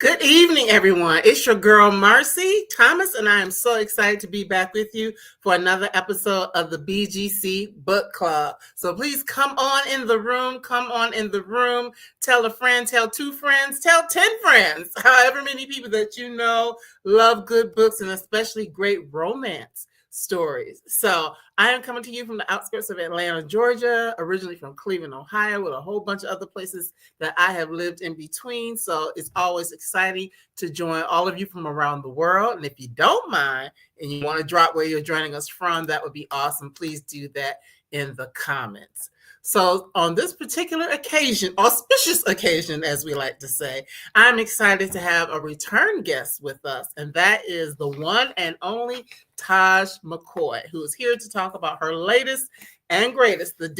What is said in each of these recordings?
Good evening, everyone. It's your girl, Marcy Thomas, and I am so excited to be back with you for another episode of the BGC Book Club. So please come on in the room. Come on in the room. Tell a friend, tell two friends, tell 10 friends. However many people that you know love good books and especially great romance stories. So I am coming to you from the outskirts of Atlanta, Georgia, originally from Cleveland, Ohio, with a whole bunch of other places that I have lived in between. So it's always exciting to join all of you from around the world. And if you don't mind and you want to drop where you're joining us from, that would be awesome. Please do that in the comments. So on this particular occasion, auspicious occasion, as we like to say, I'm excited to have a return guest with us, and that is the one and only Taj McCoy, who is here to talk about her latest and greatest, the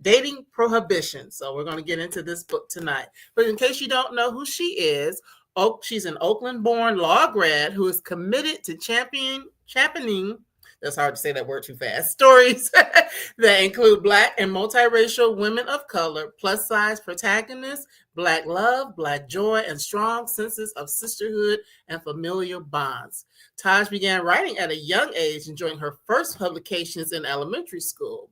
Dating Prohibition. So we're going to get into this book tonight. But in case you don't know who she is, she's an Oakland-born law grad who is committed to championing, that's hard to say that word too fast, stories that include Black and multiracial women of color, plus-size protagonists, Black love, Black joy, and strong senses of sisterhood and familial bonds. Taj began writing at a young age, enjoying her first publications in elementary school.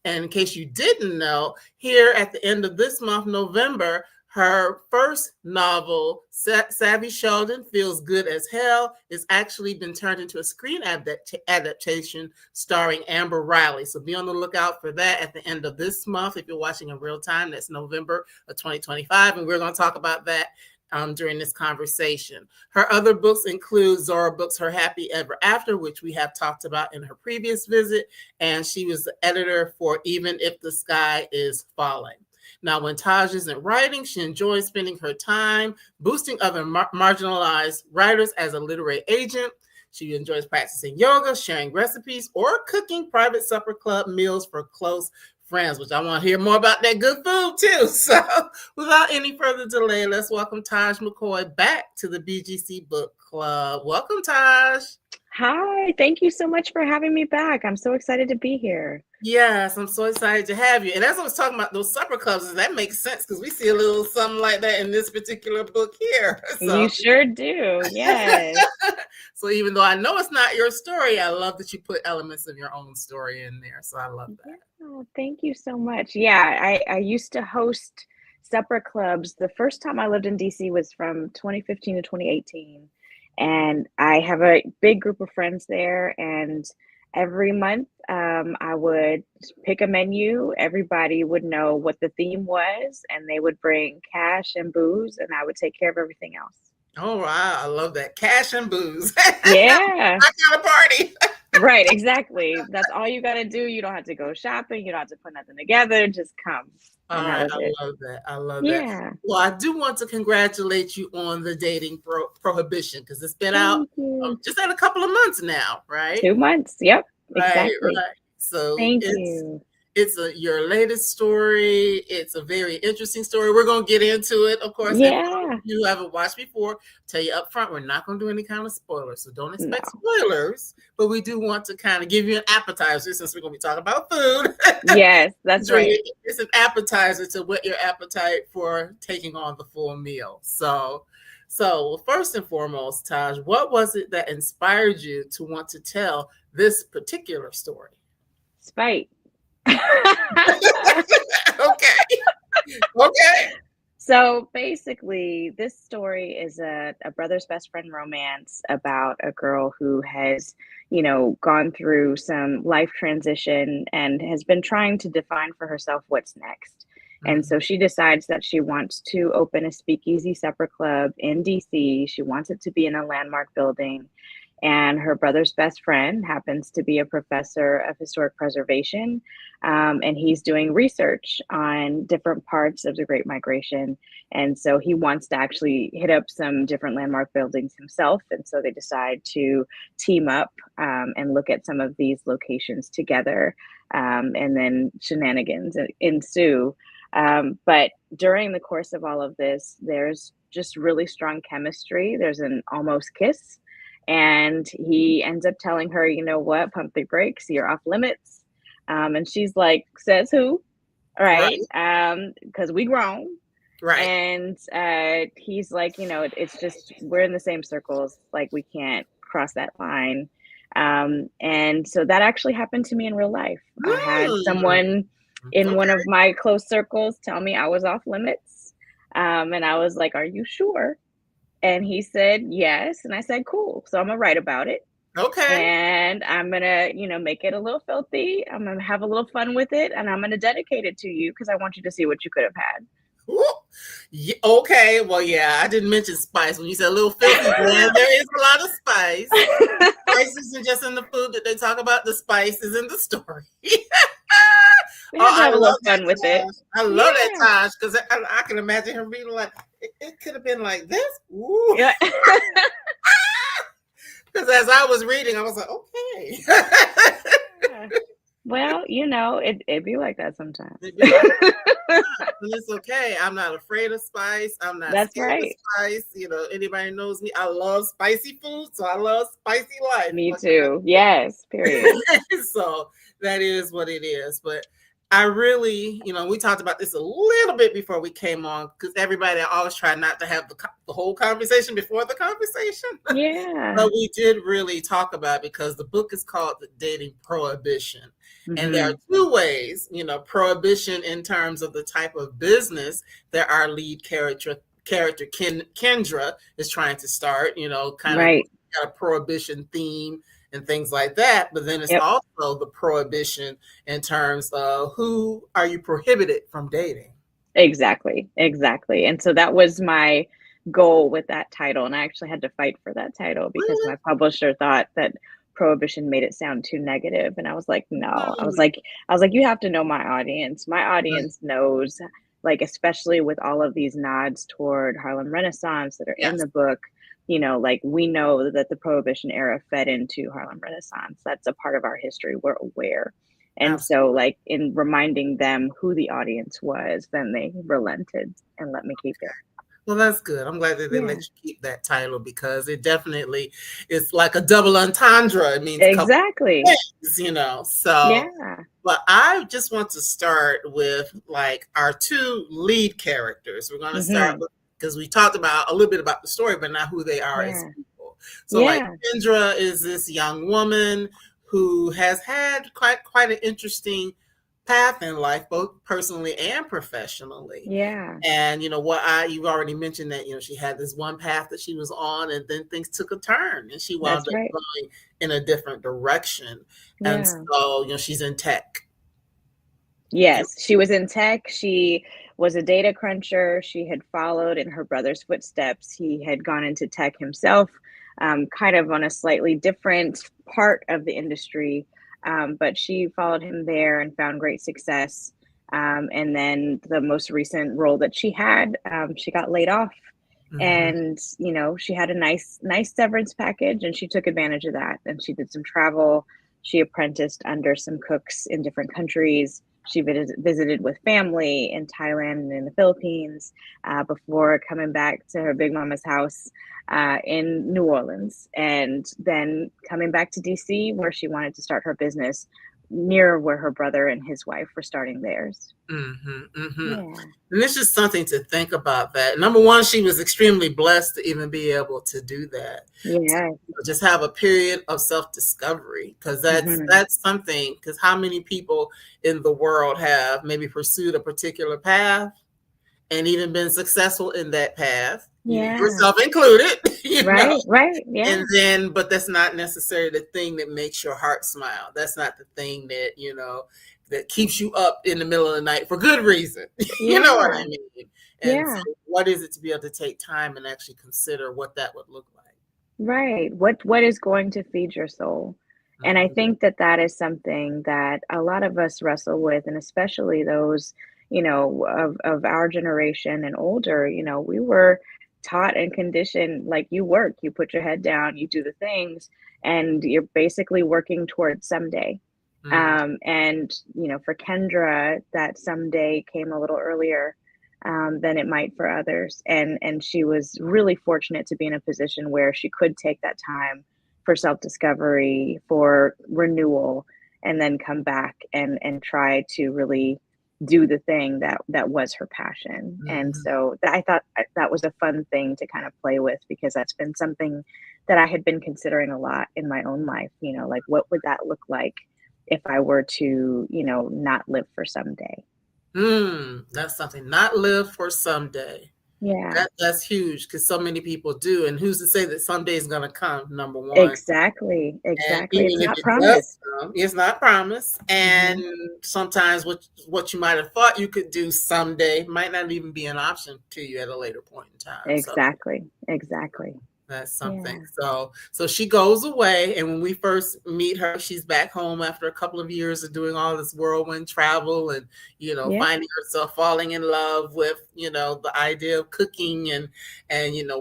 And in case you didn't know, here at the end of this month, November, her first novel, Savvy Sheldon Feels Good as Hell, has actually been turned into a screen adaptation starring Amber Riley. So be on the lookout for that at the end of this month. If you're watching in real time, that's November of 2025. And we're going to talk about that during this conversation. Her other books include Zora Books' Her Happy Ever After, which we have talked about in her previous visit. And she was the editor for Even If the Sky is Falling. Now, when Taj isn't writing, she enjoys spending her time boosting other marginalized writers as a literary agent. She enjoys practicing yoga, sharing recipes, or cooking private supper club meals for close friends, which I want to hear more about that good food too. So without any further delay, let's welcome Taj McCoy back to the BGC Book Club. Welcome, Taj. Hi, thank you so much for having me back. I'm so excited to be here. Yes, I'm so excited to have you. And as I was talking about those supper clubs, that makes sense because we see a little something like that in this particular book here. So. You sure do, yes. So even though I know it's not your story, I love that you put elements of your own story in there. So I love that. Yeah, thank you so much. Yeah, I used to host supper clubs. The first time I lived in DC was from 2015 to 2018. And I have a big group of friends there, and every month I would pick a menu. Everybody would know what the theme was, and they would bring cash and booze, and I would take care of everything else. Oh, wow. I love that. Cash and booze. Yeah. I got a party. Right, exactly. That's all you got to do. You don't have to go shopping. You don't have to put nothing together. Just come. All right, I love that. I love Yeah. that. Well, I do want to congratulate you on the Dating Prohibition because it's been out just at a couple of months now, right? 2 months. Yep. Right, Exactly. right. So Thank you. It's your latest story. It's a very interesting story. We're going to get into it, of course. Yeah. If you haven't watched before, tell you up front, we're not going to do any kind of spoilers. So don't expect spoilers, but we do want to kind of give you an appetizer since we're going to be talking about food. Yes, that's right. It's an appetizer to whet your appetite for taking on the full meal. So first and foremost, Taj, what was it that inspired you to want to tell this particular story? Spite. Okay. So basically, this story is a brother's best friend romance about a girl who has, gone through some life transition and has been trying to define for herself what's next. And so she decides that she wants to open a speakeasy supper club in DC. She wants it to be in a landmark building. And her brother's best friend happens to be a professor of historic preservation. And he's doing research on different parts of the Great Migration. And so he wants to actually hit up some different landmark buildings himself. And so they decide to team up and look at some of these locations together. And then shenanigans ensue. But during the course of all of this, there's just really strong chemistry. There's an almost kiss. And he ends up telling her, you know what, pump the brakes, you're off limits. And she's like, says who? Right. Because we grown. Right. And he's like, it's just we're in the same circles, like we can't cross that line. And so that actually happened to me in real life. I had Mm. someone in one Okay. of my close circles tell me I was off limits. And I was like, "Are you sure?" And he said, "Yes." And I said, "Cool. So I'm gonna write about it. Okay. And I'm gonna, make it a little filthy. I'm gonna have a little fun with it, and I'm gonna dedicate it to you because I want you to see what you could have had." Ooh. Yeah, okay. Well, yeah, I didn't mention spice. When you said a little filthy, yeah, there is a lot of spice. Spice isn't just in the food that they talk about. The spice is in the story. We Oh, had to I have a love little that fun with it. Taj. I love that Yeah. Taj because I can imagine him being like, it could have been like this. Ooh. Yeah. Because as I was reading, I was like, okay. Yeah. Well, it'd be like that sometimes. They'd be like, and it's okay. I'm not afraid of spice. I'm not That's scared of right. spice. Anybody knows me. I love spicy food, so I love spicy life. Me What too. Yes, period. so that is what it is. But I really, we talked about this a little bit before we came on because everybody always try not to have the whole conversation before the conversation. Yeah. But we did really talk about it because the book is called The Dating Prohibition. And there are two ways, prohibition in terms of the type of business that our lead character Kendra is trying to start, kind of Right. got a prohibition theme and things like that. But then it's Yep. also the prohibition in terms of who are you prohibited from dating. Exactly. Exactly. And so that was my goal with that title. And I actually had to fight for that title because Really? my publisher thought that prohibition made it sound too negative. And I was like, no. I was like, you have to know my audience. My audience knows, like, especially with all of these nods toward Harlem Renaissance that are in Yes, the book, like we know that the Prohibition era fed into Harlem Renaissance. That's a part of our history. We're aware. And so, absolutely. like, in reminding them who the audience was, then they relented and let me keep it. Well, that's good. I'm glad that they let Yeah, you keep that title because it definitely is like a double entendre. It means a couple exactly. of things. So, Yeah. but I just want to start with like our two lead characters. We're going to start Hmm. with because we talked about a little bit about the story, but not who they are as Yeah. people. So, like Yeah. Kendra is this young woman who has had quite an interesting path in life, both personally and professionally. Yeah. And you've already mentioned that she had this one path that she was on, and then things took a turn, and she wound That's up right. going in a different direction. And Yeah. so she's in tech. Yes, she was in tech. She was a data cruncher. She had followed in her brother's footsteps. He had gone into tech himself, kind of on a slightly different part of the industry. But she followed him there and found great success. And then the most recent role that she had, she got laid off. Mm-hmm. And she had a nice severance package, and she took advantage of that. And she did some travel. She apprenticed under some cooks in different countries. She visited with family in Thailand and in the Philippines before coming back to her big mama's house in New Orleans, and then coming back to DC where she wanted to start her business near where her brother and his wife were starting theirs. Mm-hmm. Mm-hmm. Yeah. And it's just something to think about that. Number one, she was extremely blessed to even be able to do that. Yeah. Just have a period of self-discovery because Hmm. that's something because how many people in the world have maybe pursued a particular path and even been successful in that path, Yeah. yourself included, Right. Right. and Yeah. then, but that's not necessarily the thing that makes your heart smile. That's not the thing that, that keeps you up in the middle of the night for good reason. You know what I Yeah. mean? And so Yeah. what is it to be able to take time and actually consider what that would look like? Right. What is going to feed your soul? And I Mm-hmm. think that that is something that a lot of us wrestle with, and especially those, of our generation and older, we were taught and conditioned like you work, you put your head down, you do the things, and you're basically working towards someday. Mm-hmm. And for Kendra, that someday came a little earlier than it might for others. And she was really fortunate to be in a position where she could take that time for self-discovery, for renewal, and then come back and try to really do the thing that was her passion. And so I thought that was a fun thing to kind of play with, because that's been something that I had been considering a lot in my own life, like what would that look like if I were to, not live for someday. That's something. Not live for someday. Yeah. That's huge, because so many people do. And who's to say that someday is going to come, number one. Exactly. And It's even if not it promised. does come, it's not promised. And sometimes what you might have thought you could do someday might not even be an option to you at a later point in time. Exactly. That's something. Yeah. So she goes away, and when we first meet her, she's back home after a couple of years of doing all this whirlwind travel and, finding herself falling in love with, the idea of cooking and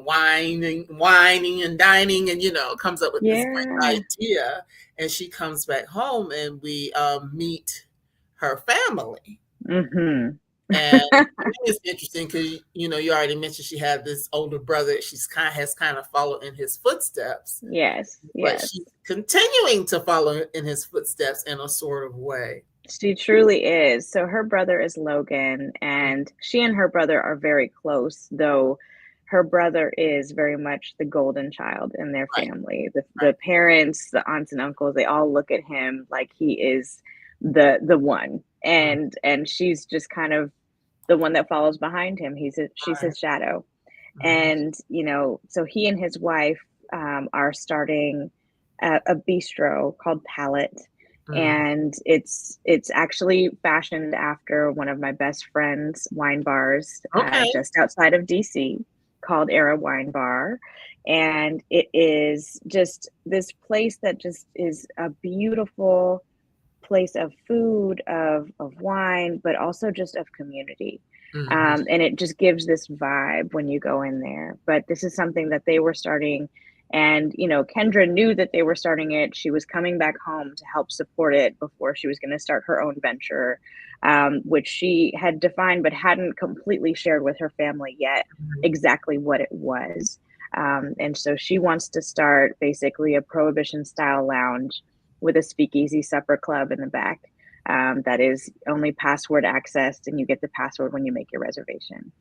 wining and dining, and, comes up with this great idea. And she comes back home, and we meet her family. And it's interesting because you already mentioned she had this older brother that has kind of followed in his footsteps. Yes. But she's continuing to follow in his footsteps in a sort of way. She truly is. So her brother is Logan, and she and her brother are very close, though her brother is very much the golden child in their family. The parents, the aunts and uncles, they all look at him like he is the one. And she's just kind of the one that follows behind him. She's his shadow. And, so he and his wife are starting a bistro called Palette. And it's actually fashioned after one of my best friend's wine bars just outside of DC, called Era Wine Bar. And it is just this place that just is a beautiful place of food, of wine, but also just of community. And it just gives this vibe when you go in there. But this is something that they were starting, and Kendra knew that they were starting it. She was coming back home to help support it before she was going to start her own venture, which she had defined but hadn't completely shared with her family yet exactly what it was. And so she wants to start basically a prohibition style lounge with a speakeasy supper club in the back. That is only password accessed, and you get the password when you make your reservation.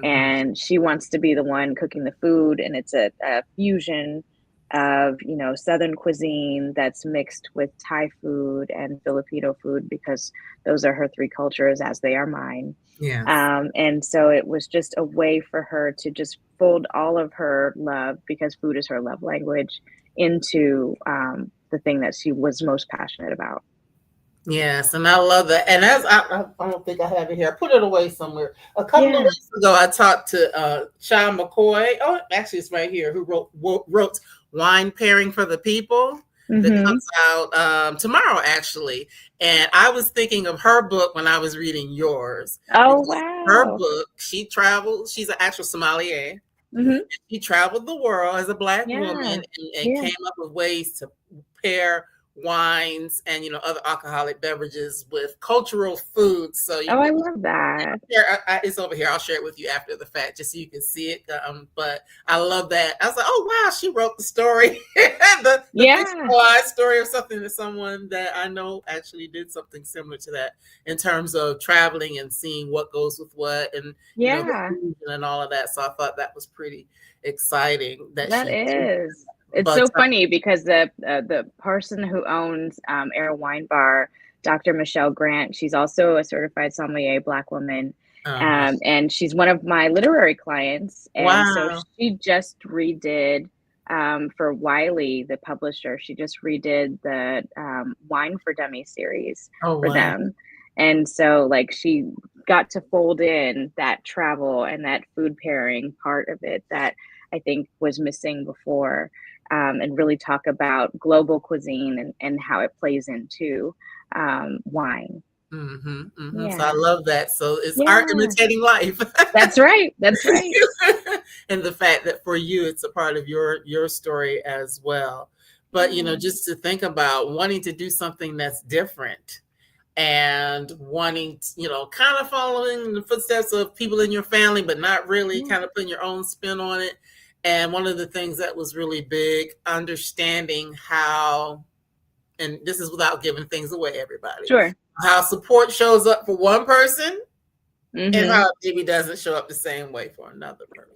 And she wants to be the one cooking the food, and it's a fusion of Southern cuisine that's mixed with Thai food and Filipino food, because those are her three cultures, as they are mine. And so it was just a way for her to just fold all of her love, because food is her love language, into the thing that she was most passionate about. Yes, and I love that. And as I don't think I have it here. I put it away somewhere. A couple of weeks ago, I talked to Taj McCoy. Oh, actually, it's right here. Who wrote Wine Pairing for the People, that comes out tomorrow, actually. And I was thinking of her book when I was reading yours. Oh, wow! Her book. She traveled. She's an actual sommelier. She traveled the world as a Black woman, and came up with ways to pair wines and other alcoholic beverages with cultural foods. So I love that. It's over here. I'll share it with you after the fact, just so you can see it. But I love that. I was like, oh wow, she wrote the story, the fictionalized story of something that someone that I know actually did something similar to that in terms of traveling and seeing what goes with what, and the food and all of that. So I thought that was pretty exciting. That is. It's so funny because the person who owns Era Wine Bar, Dr. Michelle Grant, she's also a certified sommelier, Black woman, and she's one of my literary clients. And so she just redid for Wiley, the publisher. She just redid the Wine for Dummies series for them. And so she got to fold in that travel and that food pairing part of it that I think was missing before. And really talk about global cuisine and how it plays into wine. So I love that. So it's art imitating life. That's right. And the fact that for you, it's a part of your story as well. But, just to think about wanting to do something that's different and wanting, kind of following the footsteps of people in your family, but not really, kind of putting your own spin on it. And one of the things that was really big, understanding how, and this is without giving things away, everybody. Sure. how support shows up for one person and Mm-hmm. how it maybe doesn't show up the same way for another person.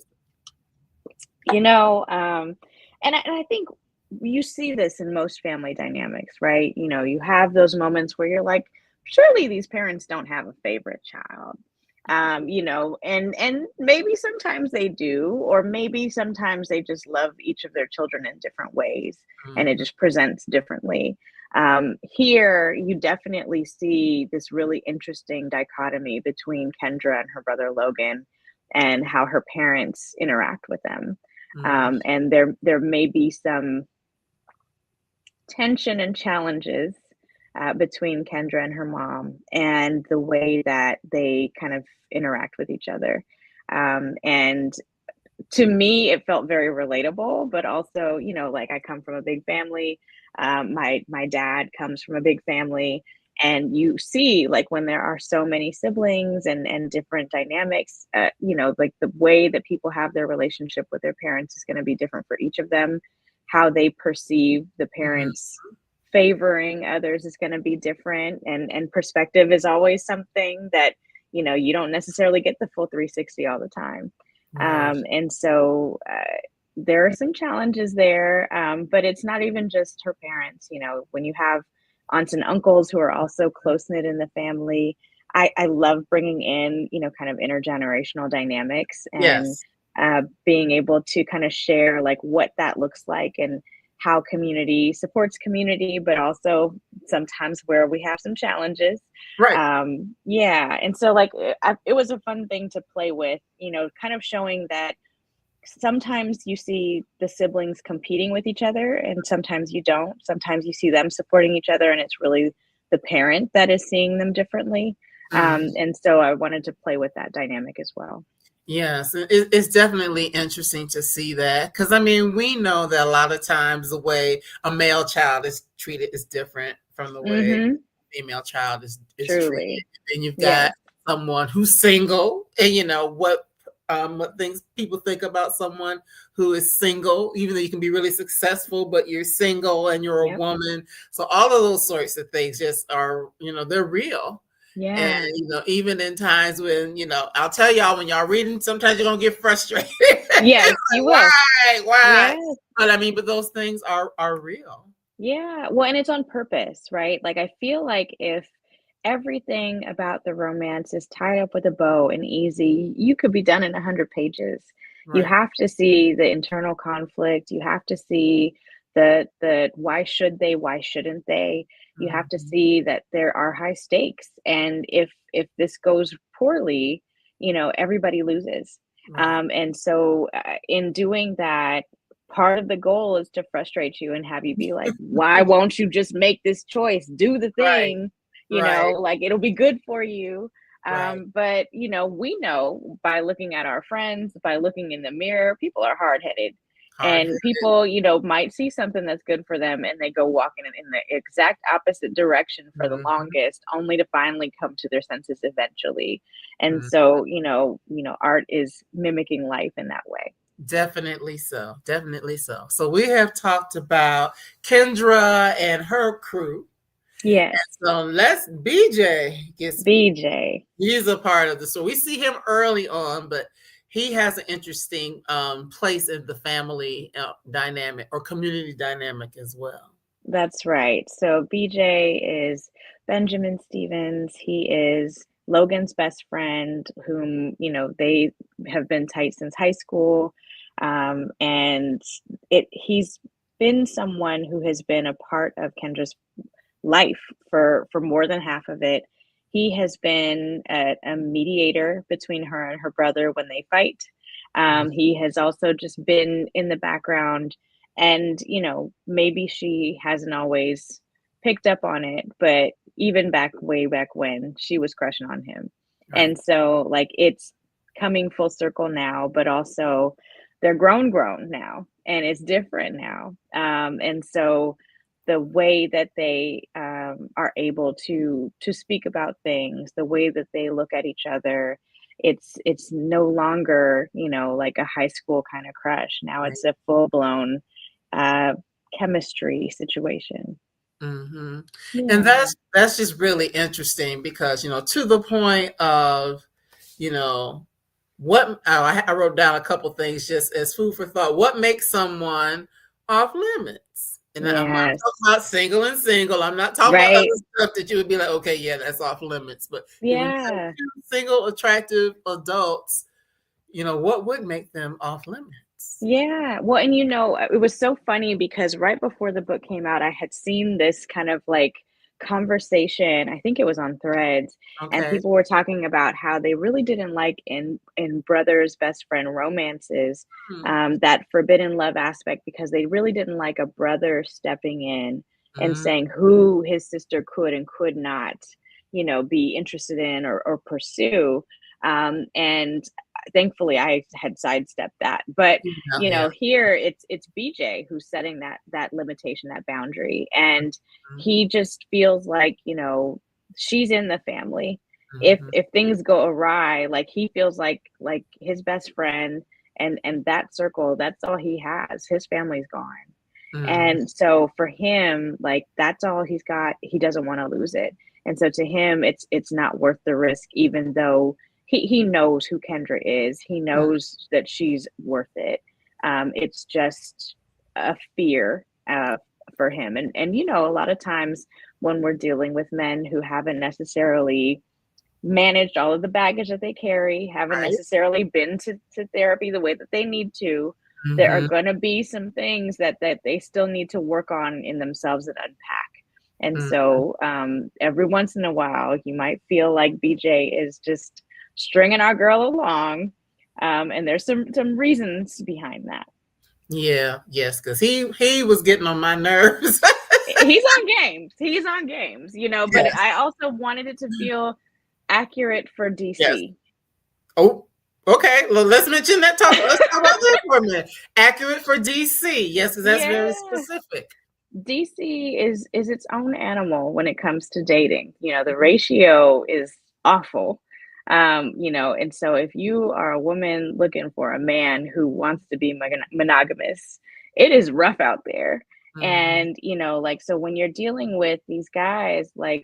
You know, and I think you see this in most family dynamics, right? You know, you have those moments where you're like, surely these parents don't have a favorite child. You know, and maybe sometimes they do, or maybe sometimes they just love each of their children in different ways, and it Mhm. just presents differently. Here, you definitely see this really interesting dichotomy between Kendra and her brother Logan, and how her parents interact with them. Mhm. And there may be some tension and challenges between Kendra and her mom, and the way that they kind of interact with each other. And to me, it felt very relatable, but also, you know, like I come from a big family. My dad comes from a big family, and you see, like, when there are so many siblings and different dynamics, you know, like the way that people have their relationship with their parents is going to be different for each of them. How they perceive the Mhm. parents favoring others is going to be different, and perspective is always something that, you know, you don't necessarily get the full 360 all the time. Right. And so there are some challenges there, but it's not even just her parents. You know, when you have aunts and uncles who are also close knit in the family, I love bringing in, you know, kind of intergenerational dynamics, and Yes. being able to kind of share like what that looks like, and how community supports community, but also sometimes where we have some challenges. Right. Yeah, and so like it was a fun thing to play with, you know, kind of showing that sometimes you see the siblings competing with each other, and sometimes you don't. Sometimes you see them supporting each other, and it's really the parent that is seeing them differently. Mhm. And so I wanted to play with that dynamic as well. Yes, it's definitely interesting to see that because I mean we know that a lot of times the way a male child is treated is different from the way Mm-hmm. a female child is treated. Truly. And you've got Yes. someone who's single, and you know what things people think about someone who is single, even though you can be really successful, but you're single and you're a Yep. woman. So all of those sorts of things just are, you know, they're real. And Yeah. you know, even in times when, you know, I'll tell y'all when y'all reading, sometimes you're gonna get frustrated. Yes, you Like, will. why? Yes. But I mean, but those things are real. Yeah, well, and it's on purpose, right? Like, I feel like if everything about the romance is tied up with a bow and easy, you could be done in 100 pages. You Right. have to see the internal conflict. You have to see the why should they, why shouldn't they? You have to Mhm. see that there are high stakes, and if this goes poorly, you know, everybody loses. Right. And so, in doing that, part of the goal is to frustrate you and have you be like, why won't you just make this choice? Do the Right. thing, you know, Right. like it'll be good for you. Right. But you know, we know by looking at our friends, by looking in the mirror, people are hard headed. Hard. And people, you know, might see something that's good for them, and they go walking in the exact opposite direction for the Mhm. longest, only to finally come to their senses eventually. And Mhm. so, art is mimicking life in that way. Definitely so. Definitely so. So we have talked about Kendra and her crew. Yes. So let's BJ gets BJ. he's a part of the story. We see him early on, but he has an interesting place in the family dynamic or community dynamic as well. That's right. So BJ is Benjamin Stevens. He is Logan's best friend, whom, you know, they have been tight since high school. And he's been someone who has been a part of Kendra's life for more than half of it. He has been a mediator between her and her brother when they fight. Mm. He has also just been in the background, and you know, maybe she hasn't always picked up on it, but even back way back when, she was crushing on him. Right. And so like it's coming full circle now, but also they're grown now, and it's different now. And so the way that they are able to speak about things, the way that they look at each other, it's no longer, you know, like a high school kind of crush. Now Right. it's a full blown uh, chemistry situation. Mm-hmm. And Yeah. that's just really interesting because, to the point of, you know, I wrote down a couple things just as food for thought. What makes someone off limits? And I'm not Yes. talking about single and single. I'm not talking about Right. other stuff that you would be like, okay, yeah, that's off limits. But if we have Yeah. two single, attractive adults, what would make them off limits? Yeah. Well, and it was so funny because right before the book came out, I had seen this kind of like conversation. I think it was on Threads, and Okay. people were talking about how they really didn't like in brothers best friend romances, Hmm. that forbidden love aspect, because they really didn't like a brother stepping in and Mm, saying who his sister could and could not, be interested in or pursue. And thankfully I had sidestepped that. But yeah, yeah. here it's BJ who's setting that limitation, that boundary, and Mhm, he just feels like, she's in the family. If mhm, if things go awry, like he feels like his best friend and that circle, that's all he has. His family's gone. mhm, And so for him, like that's all he's got. He doesn't want to lose it. And so to him, it's not worth the risk, even though he knows who Kendra is. He mhm. knows that she's worth it. It's just a fear for him. And a lot of times when we're dealing with men who haven't necessarily managed all of the baggage that they carry, haven't Right. necessarily been to therapy the way that they need to, there are Mhm, going to be some things that they still need to work on in themselves and unpack. And mhm. so every once in a while, you might feel like BJ is just stringing our girl along. And there's some reasons behind that. Yeah, yes, because he was getting on my nerves. He's on games, but Yes, I also wanted it to feel accurate for yes. DC. Oh, okay. Well, let's mention that. Let's talk about that for a minute. Accurate for DC. Yes, because that's very Yeah. specific. DC is its own animal when it comes to dating. The ratio is awful. And so if you are a woman looking for a man who wants to be monogamous, it is rough out there. Mhm, And like, so when you're dealing with these guys, like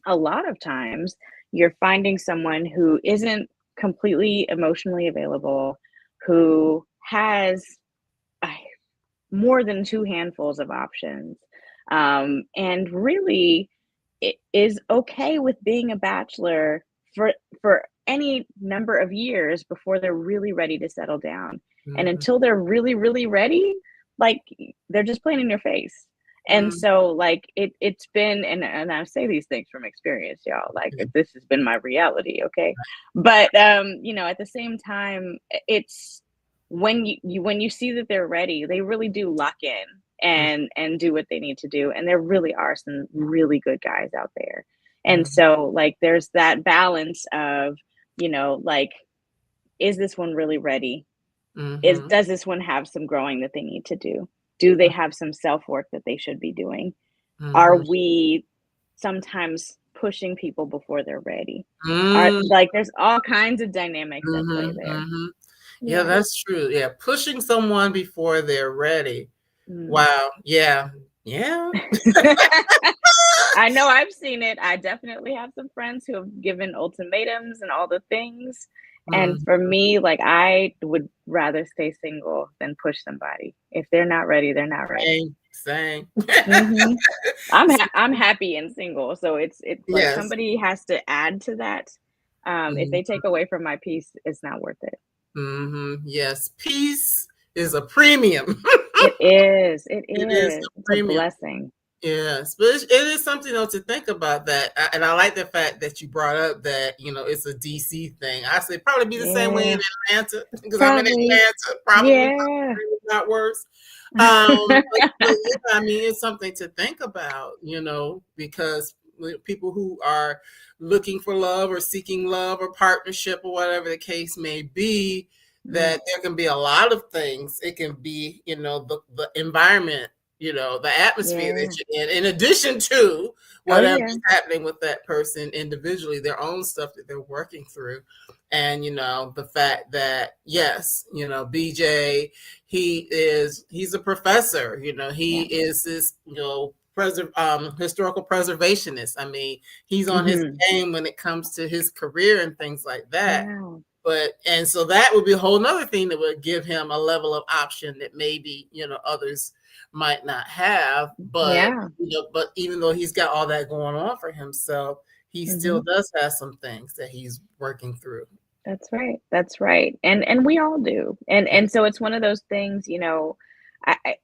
a lot of times you're finding someone who isn't completely emotionally available, who has uh, more than two handfuls of options, and really it is okay with being a bachelor for any number of years before they're really ready to settle down. And mhm, until they're really really ready, like they're just playing in your face. And mhm. so like it's been, and I say these things from experience, y'all, like this has been my reality, okay? But at the same time, it's when you see that they're ready, they really do lock in Mhm, and do what they need to do. And there really are some really good guys out there. And mhm, so like there's that balance of, like, is this one really ready? Is mhm, Does this one have some growing that they need to do? Do they have some self-work that they should be doing? Are mhm, we sometimes pushing people before they're ready? Are mhm, Like there's all kinds of dynamics at play mhm, there. mhm. Yeah, Yeah. that's true. Yeah, pushing someone before they're ready. Mm. Wow. Yeah. Yeah. I know I've seen it. I definitely have some friends who have given ultimatums and all the things. And Mhm. for me, like I would rather stay single than push somebody. If they're not ready, they're not ready. Same, same. Hmm. I'm happy and single, so it's like Yes. somebody has to add to that. If Mhm, they take away from my peace, it's not worth it. mhm. Yes, peace is a premium. It is. It It is is. a It's a premium. blessing. Yes, but it is something though to think about that, and I like the fact that you brought up that it's a DC thing. I say probably be the same way in Yeah, Atlanta because I'm in probably. Atlanta, probably Yeah. not worse. But yeah, I mean, it's something to think about, because people who are looking for love or seeking love or partnership or whatever the case may be, Mm, that there can be a lot of things. It can be, the environment, the atmosphere that yeah. you're in addition to Oh, whatever yeah. is happening with that person individually, their own stuff that they're working through. And, the fact that, yes, BJ, he's a professor, he Yeah. is this, historical preservationist. I mean, he's on his Mhm. game when it comes to his career and things like that. Yeah. And so that would be a whole nother thing that would give him a level of option that maybe, others might not have. But, Yeah. but even though he's got all that going on for himself, he still Mhm. does have some things that he's working through. That's right. That's right. And we all do. And so it's one of those things,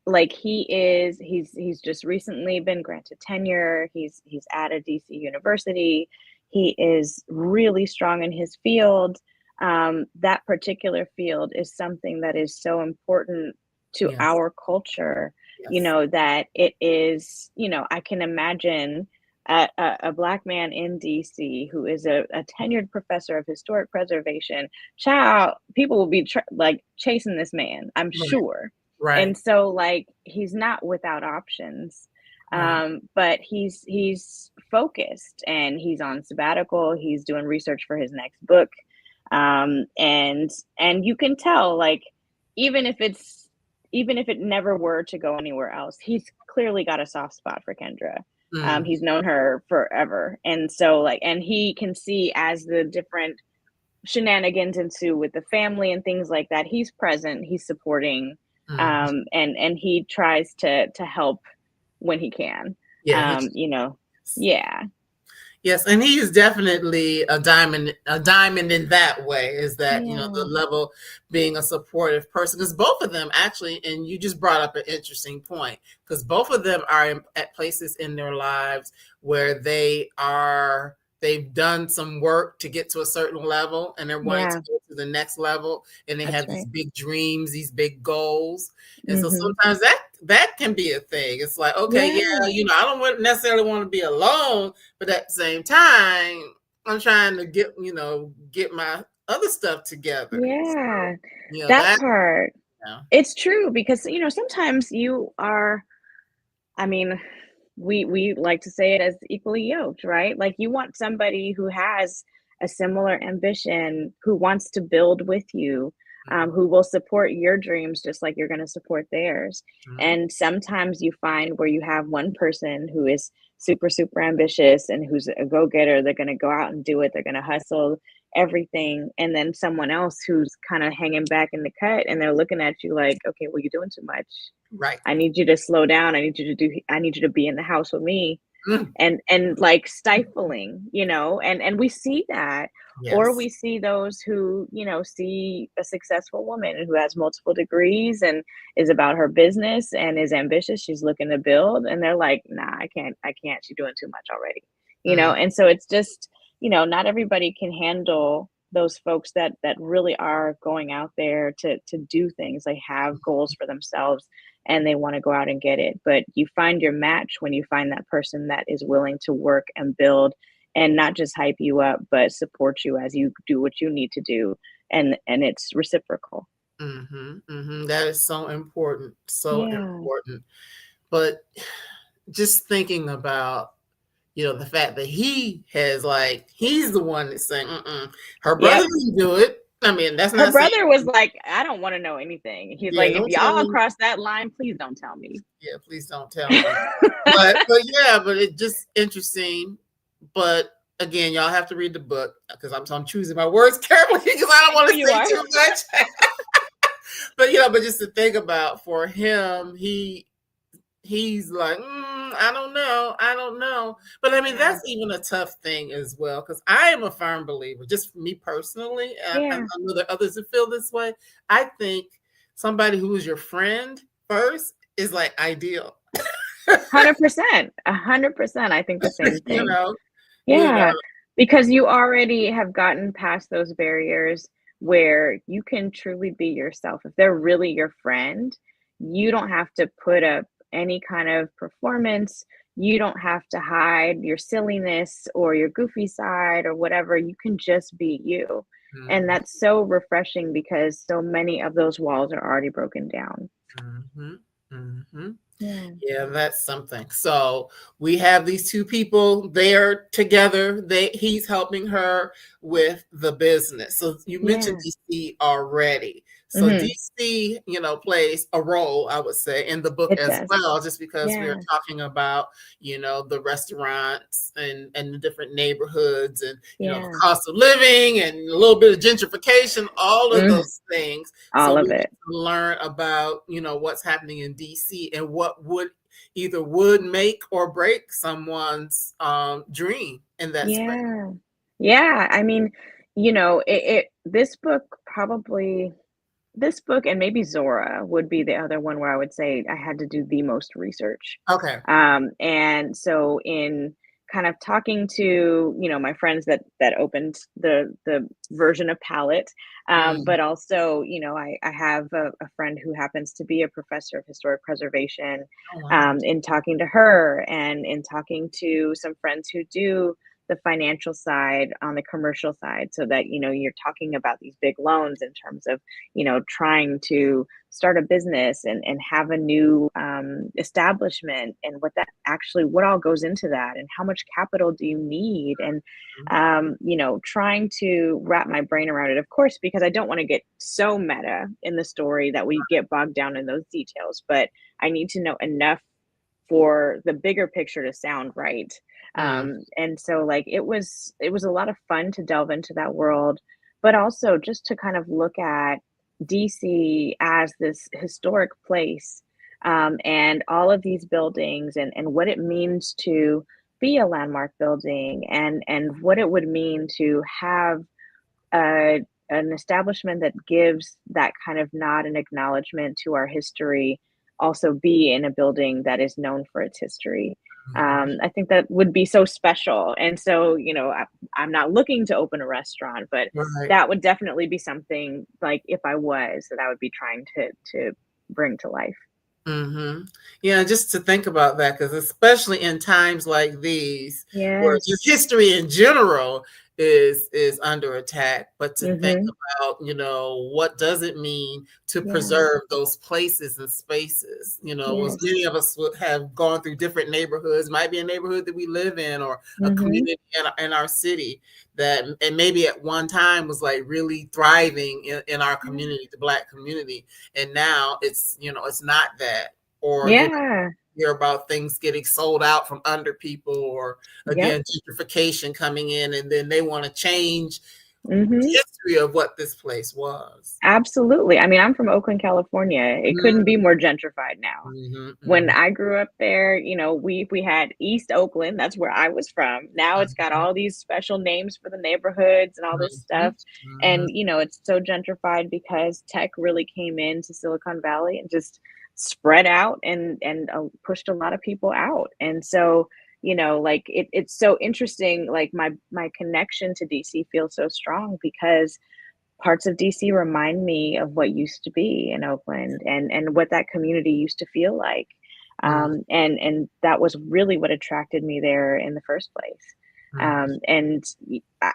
like he's just recently been granted tenure. He's at a DC university. He is really strong in his field. That particular field is something that is so important to Yes. our culture, Yes. that it is, I can imagine a Black man in DC who is a tenured professor of historic preservation. Child, people will be like chasing this man, I'm Right. sure. Right. And so, like, he's not without options. Right. But he's focused and he's on sabbatical. He's doing research for his next book. And you can tell, like, even if it never were to go anywhere else, he's clearly got a soft spot for Kendra. Mm. He's known her forever. And so, like, and he can see as the different shenanigans ensue with the family and things like that, he's present, he's supporting, Mm. and he tries to help when he can. Yeah. Yeah. Yes, and he is definitely a diamond in that way, is that, the Yeah. level being a supportive person, because both of them actually, and you just brought up an interesting point, because both of them are at places in their lives where they've done some work to get to a certain level and they're wanting to Yeah. go to the next level, and they That's have these right. big dreams, these big goals. And so Mhm. sometimes that can be a thing. It's like, okay, Yeah. yeah, I don't necessarily want to be alone, but at the same time, I'm trying to get my other stuff together. Yeah. So, That that, part. yeah. It's true because, sometimes you are, I mean, we like to say it as equally yoked, right? Like, you want somebody who has a similar ambition, who wants to build with you, who will support your dreams just like you're going to support theirs. Mhm. And sometimes you find where you have one person who is super, super ambitious and who's a go-getter. They're going to go out and do it. They're going to hustle everything. And then someone else who's kind of hanging back in the cut and they're looking at you like, okay, well, you're doing too much. Right. I need you to slow down. I need you to be in the house with me, Mm. and like stifling, and we see that. Or Yes. we see those who, see a successful woman who has multiple degrees and is about her business and is ambitious. She's looking to build, and they're like, nah, I can't. She's doing too much already, Mm. and so it's just, not everybody can handle those folks that really are going out there to do things. They have goals for themselves and they want to go out and get it. But you find your match when you find that person that is willing to work and build and not just hype you up, but support you as you do what you need to do. And it's reciprocal. That is so important. So Yeah. important. But just thinking about, the fact that he's the one that's saying, her brother Yep. didn't do it. I mean, that's Her not saying, brother was like, I don't want to know anything. He's yeah, like, if don't tell y'all me. cross that line, please don't tell me. Yeah, please don't tell me. But yeah, but it's just interesting. But again, y'all have to read the book, because I'm choosing my words carefully because I don't want to You say are. too much. But but just to think about, for him, he's like, I don't know. But I mean, Yeah. that's even a tough thing as well, because I am a firm believer, just for me personally, and I Yeah. know there are others that feel this way. I think somebody who is your friend first is like ideal. 100%. 100%. I think the same you thing. know, you know. Yeah, because you already have gotten past those barriers where you can truly be yourself. If they're really your friend, you don't have to put up any kind of performance. You don't have to hide your silliness or your goofy side or whatever. You can just be you. And Mhm, that's so refreshing because so many of those walls are already broken down. mhm, mhm. Yeah. Yeah, that's something. So we have these two people there together. He's helping her with the business. So you mentioned Yeah. DC already. So DC, plays a role, I would say, in the book It as does. well, just because we are Yeah. talking about, the restaurants and the different neighborhoods and, the Yeah. cost of living and a little bit of gentrification, all of those things. So All we of get it. to learn about, what's happening in DC and what would make or break someone's dream in that space. Yeah. Yeah. I mean, this book probably, this book and maybe Zora would be the other one where I would say I had to do the most research. Okay. And so in kind of talking to, my friends that opened the version of Palette, Mm. but also, I have a friend who happens to be a professor of historic preservation, Oh, wow. in talking to her and in talking to some friends who do the financial side on the commercial side, so that you're talking about these big loans in terms of trying to start a business and have a new establishment, and what all goes into that, and how much capital do you need, and trying to wrap my brain around it, of course, because I don't want to get so meta in the story that we get bogged down in those details, but I need to know enough for the bigger picture to sound right. Mm. And so like it was a lot of fun to delve into that world, but also just to kind of look at DC as this historic place, and all of these buildings, and what it means to be a landmark building, and what it would mean to have a, an establishment that gives that kind of nod and acknowledgement to our history also be in a building that is known for its history. Mhm. I think that would be so special. And so, I'm not looking to open a restaurant, but Right. that would definitely be something like if I was, that I would be trying to bring to life. Hmm. Yeah, just to think about that, because especially in times like these, where just Yes. history in general is under attack, but to think Mm-hmm. about, what does it mean to Yeah. preserve those places and spaces? As Yes. many of us would have gone through different neighborhoods, might be a neighborhood that we live in or a Mm-hmm. community in our city that, and maybe at one time was like really thriving in our community, the Black community, and now it's not that, or Yeah. hear about things getting sold out from under people, or Yep. again gentrification coming in, and then they want to change Mm-hmm. the history of what this place was. Absolutely. I mean, I'm from Oakland, California. It couldn't be more gentrified now. Mm-hmm, When mm-hmm, I grew up there, we had East Oakland, that's where I was from. Now it's got all these special names for the neighborhoods and all this mm-hmm, stuff. And it's so gentrified because tech really came into Silicon Valley and just spread out and pushed a lot of people out. And so, like it's so interesting. Like my connection to DC feels so strong because parts of DC remind me of what used to be in Oakland, and what that community used to feel like. mm-hmm, And that was really what attracted me there in the first place. And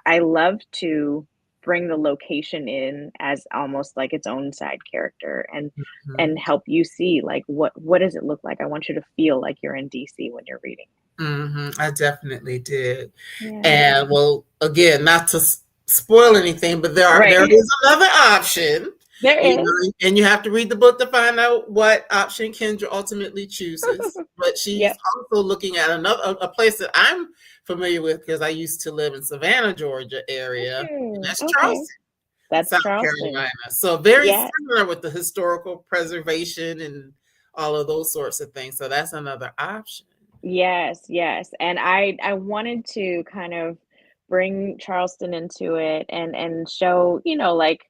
I love to bring the location in as almost like its own side character, and help you see like what does it look like. I want you to feel like you're in DC when you're reading. I definitely did. Yeah. And well, again, not to spoil anything, but there Right. is another option, There is. and you have to read the book to find out what option Kendra ultimately chooses. But she's Yep. also looking at a place that I'm familiar with because I used to live in Savannah, Georgia area, and Oh, that's okay. Charleston, That's South Charleston. Carolina. So very Yeah. similar with the historical preservation and all of those sorts of things. So that's another option. Yes, yes, and I wanted to kind of bring Charleston into it, and show, like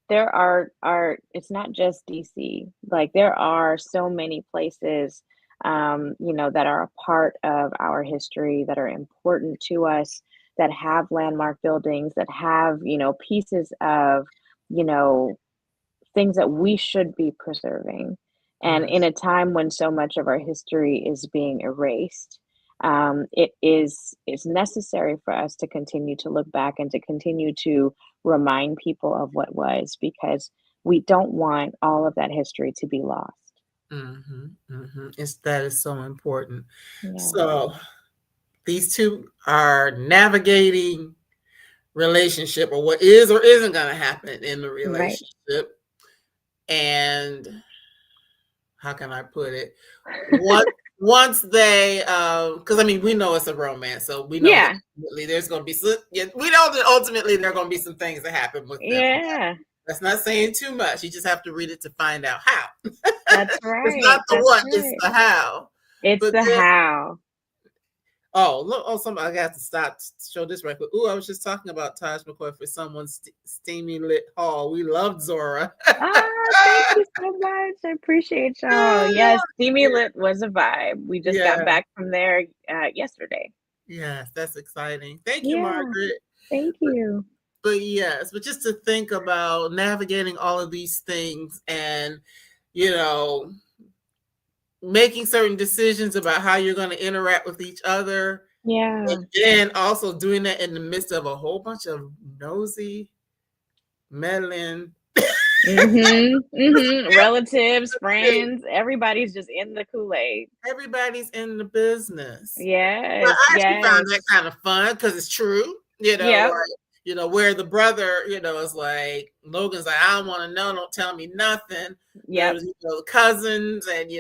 there are it's not just DC. Like there are so many places, that are a part of our history, that are important to us, that have landmark buildings, that have, pieces of, you know, things that we should be preserving. And in Yes. a time when so much of our history is being erased, it's necessary for us to continue to look back and to continue to remind people of what was, because we don't want all of that history to be lost. That is so important. Yeah. So these two are navigating relationship, or what is or isn't going to happen in the Right. relationship. and how can I put it? Once they, because I mean, we know it's a romance, so we know that ultimately there's going to be some. Yeah, we know that ultimately there are going to be some things that happen with them. Yeah. That's not saying too much. You just have to read it to find out how. That's It's right. not the That's what, right. it's the how. It's But the then, how. oh, look, oh, somebody, I got to stop to show this right quick. Ooh, I was just talking about Taj McCoy for someone's steamy lit haul. We loved Zora. Thank you so much. I appreciate y'all. Yes, Steamy Lit was a vibe. We just got Yeah. back from there yesterday. Yes, that's exciting. Thank you, Yeah, Margaret. thank you. But yes, but just to think about navigating all of these things and, you know, making certain decisions about how you're going to interact with each other. Yeah. And then also doing that in the midst of a whole bunch of nosy, meddling. Relatives, friends, everybody's just in the Kool-Aid. Everybody's in the business. Yes, But I actually found that yes. kind of fun because it's true, Yep. like, where the brother, is like, Logan's like, I don't want to know, don't tell me nothing. Yep. There's, cousins and,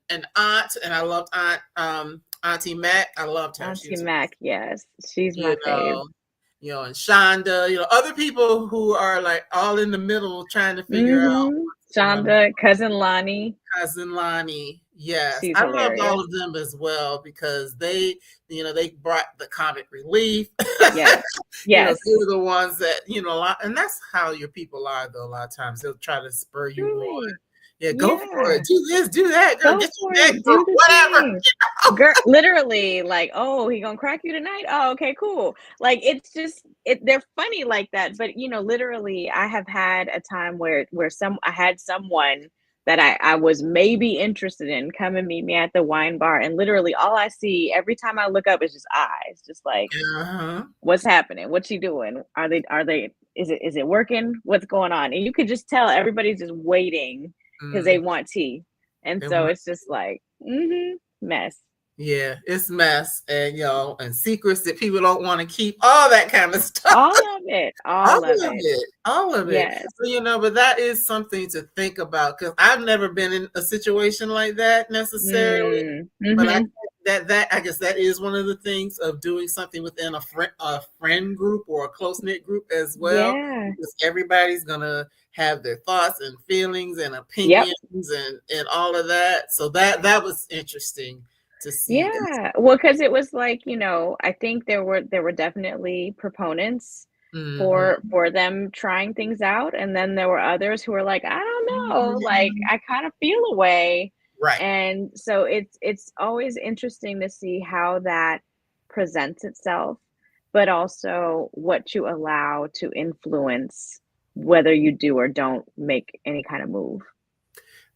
and aunt, and I loved Auntie Mac. I loved her. Auntie Mac, yes. She's my you fave. know, and Shonda, other people who are like all in the middle trying to figure out what's going on. Shonda, cousin Lonnie. Cousin Lonnie. Yes. She's I loved hilarious. all of them as well because they, they brought the comic relief. Yes. Yes. They were the ones that, and that's how your people are though. A lot of times they'll try to spur you on. Yeah, go for it. Do this, do that, girl. Get your neck, do the whatever. thing. Girl, literally, like, oh, he gonna crack you tonight? Oh, okay, cool. Like, it's just they're funny like that. But literally, I have had a time where I had someone that I was maybe interested in come and meet me at the wine bar, and literally all I see every time I look up is just eyes, just like, what's happening? What's she doing? Are they? Is it working? What's going on? And you could just tell everybody's just waiting because they want tea. And so it's just like, mess. Yeah, it's mess and and secrets that people don't want to keep, all that kind of stuff. All of it. All of it. Yes. So, but that is something to think about because I've never been in a situation like that necessarily. But I think that I guess that is one of the things of doing something within a friend group or a close-knit group as well. Yeah. Because everybody's gonna have their thoughts and feelings and opinions and all of that. So that was interesting to see. Yeah. Well, because it was like, I think there were definitely proponents for them trying things out. And then there were others who were like, I don't know, like I kind of feel a way. Right. And so it's always interesting to see how that presents itself, but also what you allow to influence whether you do or don't make any kind of move.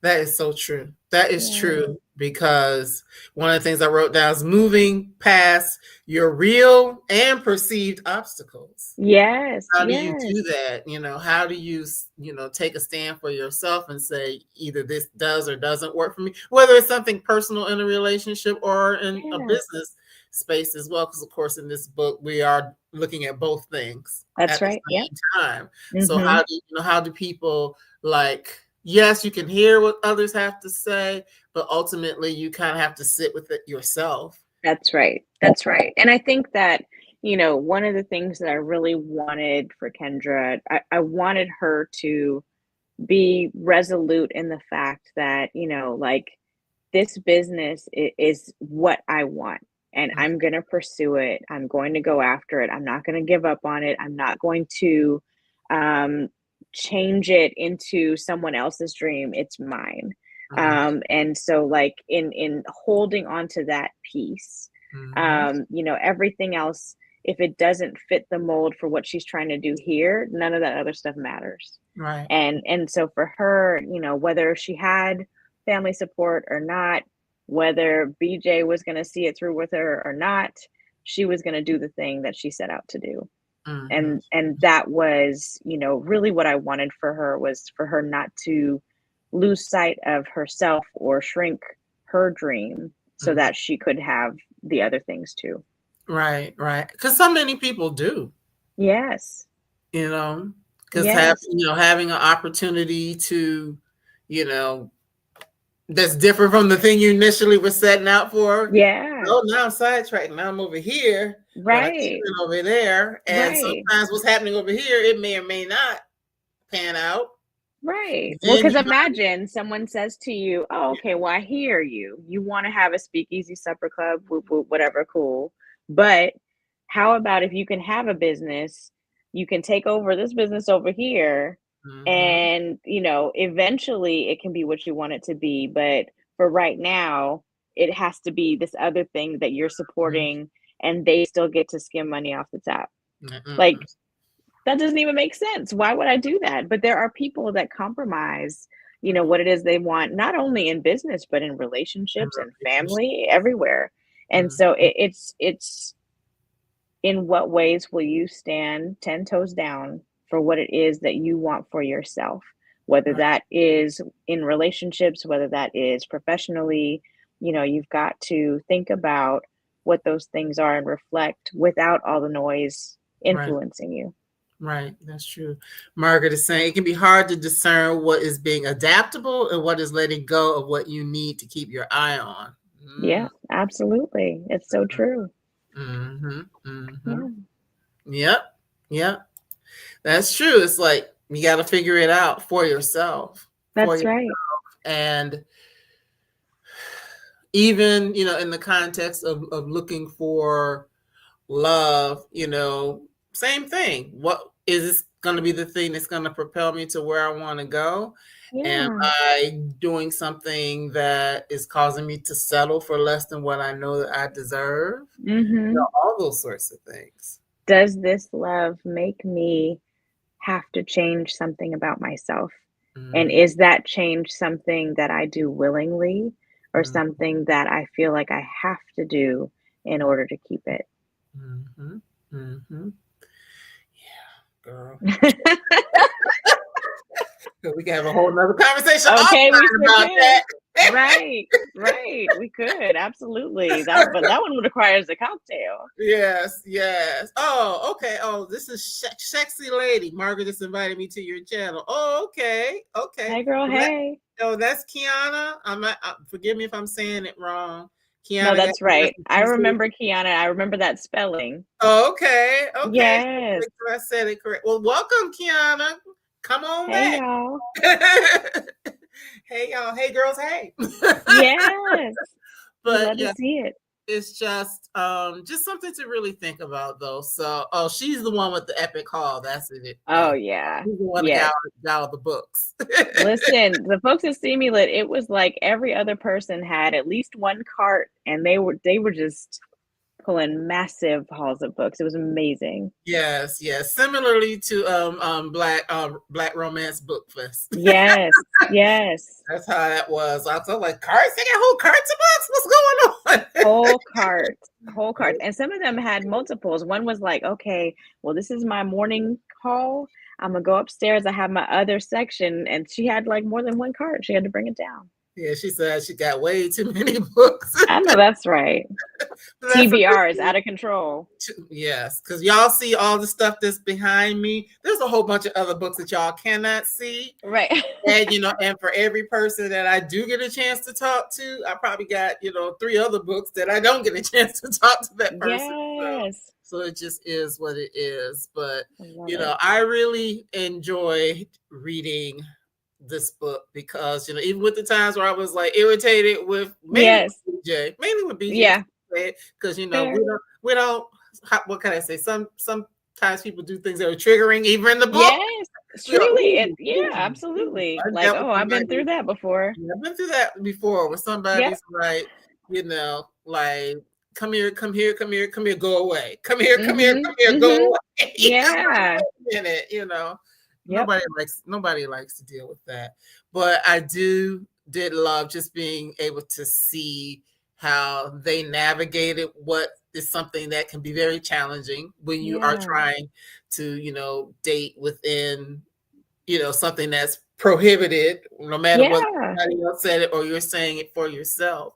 That is so true. That is true because one of the things I wrote down is moving past your real and perceived obstacles. Yes. How do you do that? How do you, take a stand for yourself and say either this does or doesn't work for me, whether it's something personal in a relationship or in a business space as well. Because of course, in this book, we are looking at both things at the same time. So how do people like, yes, you can hear what others have to say, but ultimately you kind of have to sit with it yourself. That's right. That's right. And I think that, one of the things that I really wanted for Kendra, I wanted her to be resolute in the fact that, like this business is what I want and I'm going to pursue it. I'm going to go after it. I'm not going to give up on it. I'm not going to, change it into someone else's dream. It's mine. And so like in holding on to that piece, everything else, if it doesn't fit the mold for what she's trying to do here, none of that other stuff matters. Right. And so for her, whether she had family support or not, whether BJ was going to see it through with her or not, she was going to do the thing that she set out to do. And that was, really what I wanted for her was for her not to lose sight of herself or shrink her dream so that she could have the other things too. Right. Because so many people do. Yes. Because having an opportunity to, that's different from the thing you initially were setting out for. Yeah. Oh, now I'm sidetracked. Now I'm over here. But I keep it over there. And sometimes what's happening over here, it may or may not pan out. Right. Well, because imagine someone says to you, oh, okay, well, I hear you. You want to have a speakeasy supper club, whoop, whoop, whatever, cool. But how about if you can have a business, you can take over this business over here, and, eventually it can be what you want it to be. But for right now, it has to be this other thing that you're supporting, and they still get to skim money off the top. Like, that doesn't even make sense. Why would I do that? But there are people that compromise, what it is they want, not only in business, but in relationships and family, everywhere. And so it's in what ways will you stand 10 toes down for what it is that you want for yourself? Whether that is in relationships, whether that is professionally, you've got to think about what those things are and reflect without all the noise influencing you. Right, that's true. Margaret is saying it can be hard to discern what is being adaptable and what is letting go of what you need to keep your eye on. Yeah, absolutely. It's so true. Yep. That's true. It's like you got to figure it out for yourself. That's right. And even, in the context of looking for love, same thing. What is this going to be the thing that's going to propel me to where I want to go? Am I doing something that is causing me to settle for less than what I know that I deserve? All those sorts of things. Does this love make me have to change something about myself? And is that change something that I do willingly or something that I feel like I have to do in order to keep it? Girl. We can have a whole nother conversation. Okay, about that. Right. We could absolutely. But that one requires a cocktail. Yes. Oh, okay. Oh, this is sexy lady. Margaret just invited me to your channel. Oh, okay. Hey, girl. Hey. That's Kiana. Forgive me if I'm saying it wrong. Kiana, no, that's right. I remember Kiana. I remember that spelling. Oh, okay. Yes. I said it correct. Well, welcome, Kiana. Come on back. Y'all. Hey, y'all. Hey, girls. Hey. Yes. But love to see it. It's just something to really think about, though. So, she's the one with the epic haul. That's it. Oh, yeah. She's the one that got all the books. Listen, the folks at See Me Lit, it was like every other person had at least one cart, and they were just pulling massive hauls of books. It was amazing. Yes. Similarly to Black Romance Book Fest. Yes. That's how that was. I was like, carts? They got whole carts of books? What's going on? Whole carts. And some of them had multiples. One was like, okay, well, this is my morning haul. I'm gonna go upstairs. I have my other section, and she had like more than one cart. She had to bring it down. Yeah, she said she got way too many books. I know that's right. TBR is out of control. Yes, because y'all see all the stuff that's behind me. There's a whole bunch of other books that y'all cannot see. Right. And, and for every person that I do get a chance to talk to, I probably got, 3 other books that I don't get a chance to talk to that person. Yes. So it just is what it is. But, I really enjoy reading this book because even with the times where I was like irritated with mainly with BJ, because we don't what can I say, sometimes people do things that are triggering even in the book. Yes, truly. Absolutely. Like, I've been through that before. I've been through that before where somebody's like, like, come here, go away, come here, go away. Yeah. Nobody likes to deal with that, but I did love just being able to see how they navigated what is something that can be very challenging when you are trying to date within something that's prohibited, no matter what somebody else said it or you're saying it for yourself,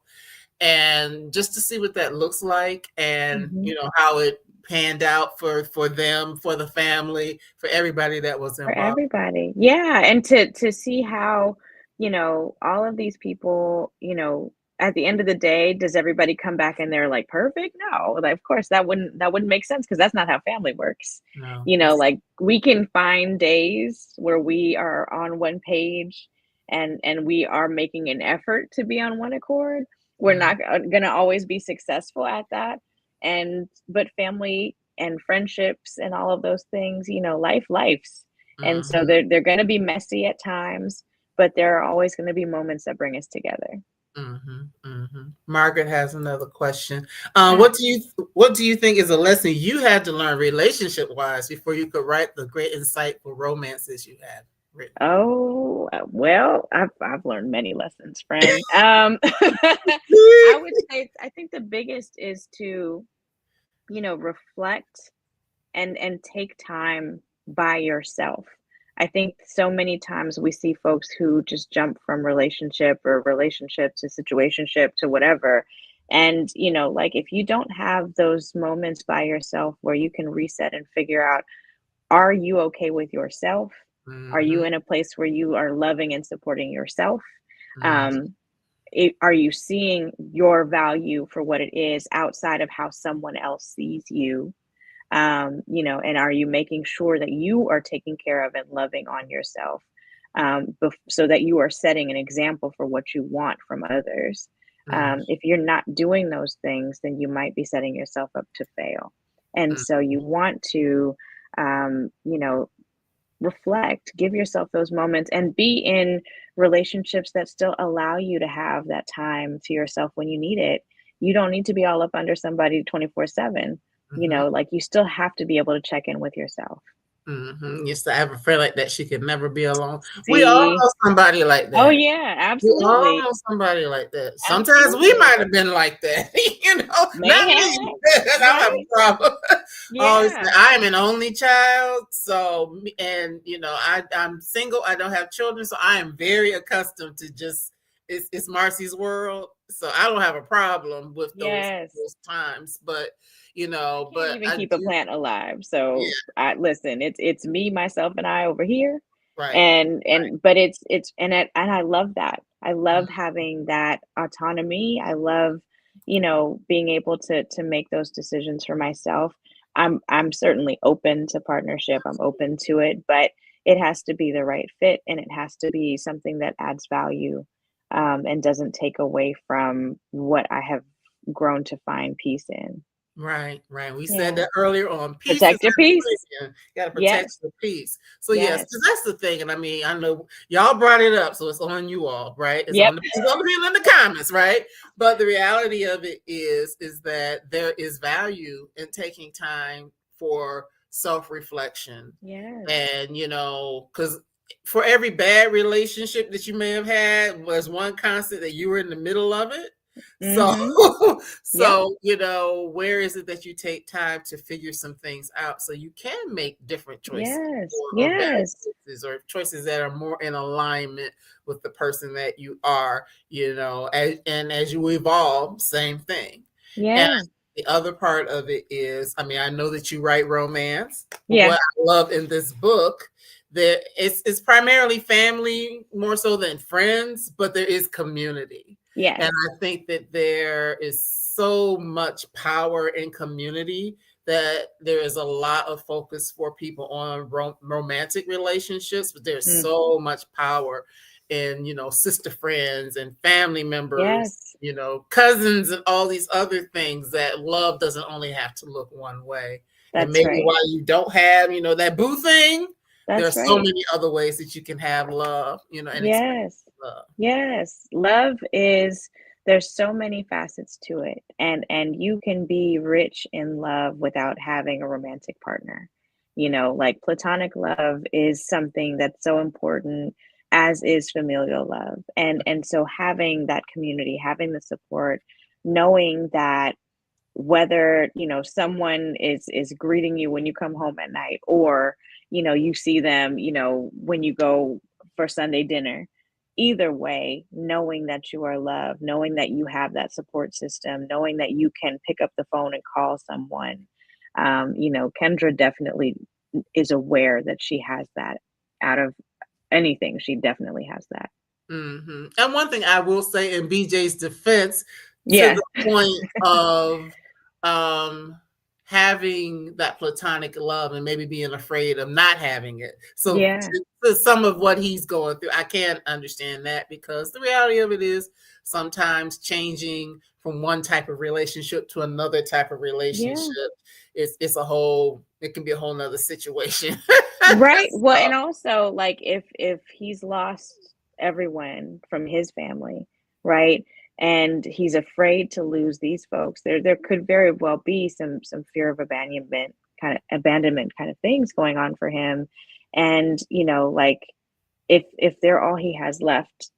and just to see what that looks like and how it panned out for them, for the family, for everybody that was For involved. everybody. Yeah, and to see how, you know, all of these people, you know, at the end of the day, does everybody come back and they're like perfect? No. Like, of course that wouldn't make sense because that's not how family works. No, You know, like we can find days where we are on one page and we are making an effort to be on one accord. We're not going to always be successful at that. And but family and friendships and all of those things, you know, lifes. And so mhm. they're going to be messy at times, but there are always going to be moments that bring us together. Margaret has another question. Ah, What do you think is a lesson you had to learn relationship wise before you could write the great insightful romances you have written? oh, well, I've learned many lessons, friend. I would say I think the biggest is to, you know, reflect and take time by yourself. I think so many times we see folks who just jump from relationship to situationship to whatever. And, you know, like if you don't have those moments by yourself where you can reset and figure out, are you okay with yourself? Are you Mhm, in a place where you are loving and supporting yourself? mhm, Um, are you seeing your value for what it is outside of how someone else sees you? You know, and are you making sure that you are taking care of and loving on yourself, so that you are setting an example for what you want from others? mhm, If you're not doing those things, then you might be setting yourself up to fail. And mhm. so you want to, you know, reflect, give yourself those moments, and be in relationships that still allow you to have that time to yourself when you need it. You don't need to be all up under somebody 24/7. You Mhm. know, like you still have to be able to check in with yourself. Used to have a friend like that. She could never be alone. We all See? know somebody like Oh, that. yeah, We all absolutely. know somebody like that. Sometimes we Absolutely. might have been like that, not May me. have, I don't have right? a problem. Always, Yeah. I am an only child, so and I'm single. I don't have children, so I am very accustomed to just it's Marcy's world. So I don't have a problem with Yes. those times, but Can't but even I keep a do. plant alive. Yeah, So I listen, it's me, myself, and I over here. right, And but it's and I love that. I right. love having that autonomy. I love, you know, being able to make those decisions for myself. I'm certainly open to partnership. I'm open to it, but it has to be the right fit and it has to be something that adds value, and doesn't take away from what I have grown to find peace in. Right, right. We said Yeah. that earlier on. Peace is Protect your peace. everything. You got to protect Yes. your peace. So yes, Yes. because that's the thing. And I mean, I know y'all brought it up, so it's on you all, right? Yep. It's on the people in the comments, right? But the reality of it is that there is value in taking time for self-reflection, Yes. and because for every bad relationship that you may have had was one constant that you were in the middle of it. So, Mhm. Yep. where is it that you take time to figure some things out so you can make different choices Yes. or better Yes. choices or choices that are more in alignment with the person that you are, and as you evolve, same thing. And Yeah. the other part of it is, I mean, I know that you write romance, but Yeah. what I love in this book, there it's primarily family more so than friends, but there is community. And Yes. I think that there is so much power in community that there is a lot of focus for people on romantic relationships, but there's Mm. so much power in, sister friends and family members, Yes. cousins and all these other things that love doesn't only have to look one way. And That's maybe right. while you don't have, that boo thing, there are That's so right. many other ways that you can have love, and experience Yes. love. Yes. Love is there's so many facets to it. And you can be rich in love without having a romantic partner. You know, like platonic love is something that's so important as is familial love. And so having that community, having the support, knowing that whether, you know, someone is greeting you when you come home at night, or, you know, you see them, you know, when you go for Sunday dinner. Either way, knowing that you are loved, knowing that you have that support system, knowing that you can pick up the phone and call someone, Kendra definitely is aware that she has that. Out of anything, she definitely has that. And one thing I will say in BJ's defense, to Yeah. the point of having that platonic love and maybe being afraid of not having it. So Yeah. to some of what he's going through, I can't understand that, because the reality of it is sometimes changing from one type of relationship to another type of relationship, it's a whole, it can be a whole nother situation. Right. Well, So, and also like if he's lost everyone from his family, right? And he's afraid to lose these folks. There could very well be some fear of abandonment kind of things going on for him. And, like if they're all he has left,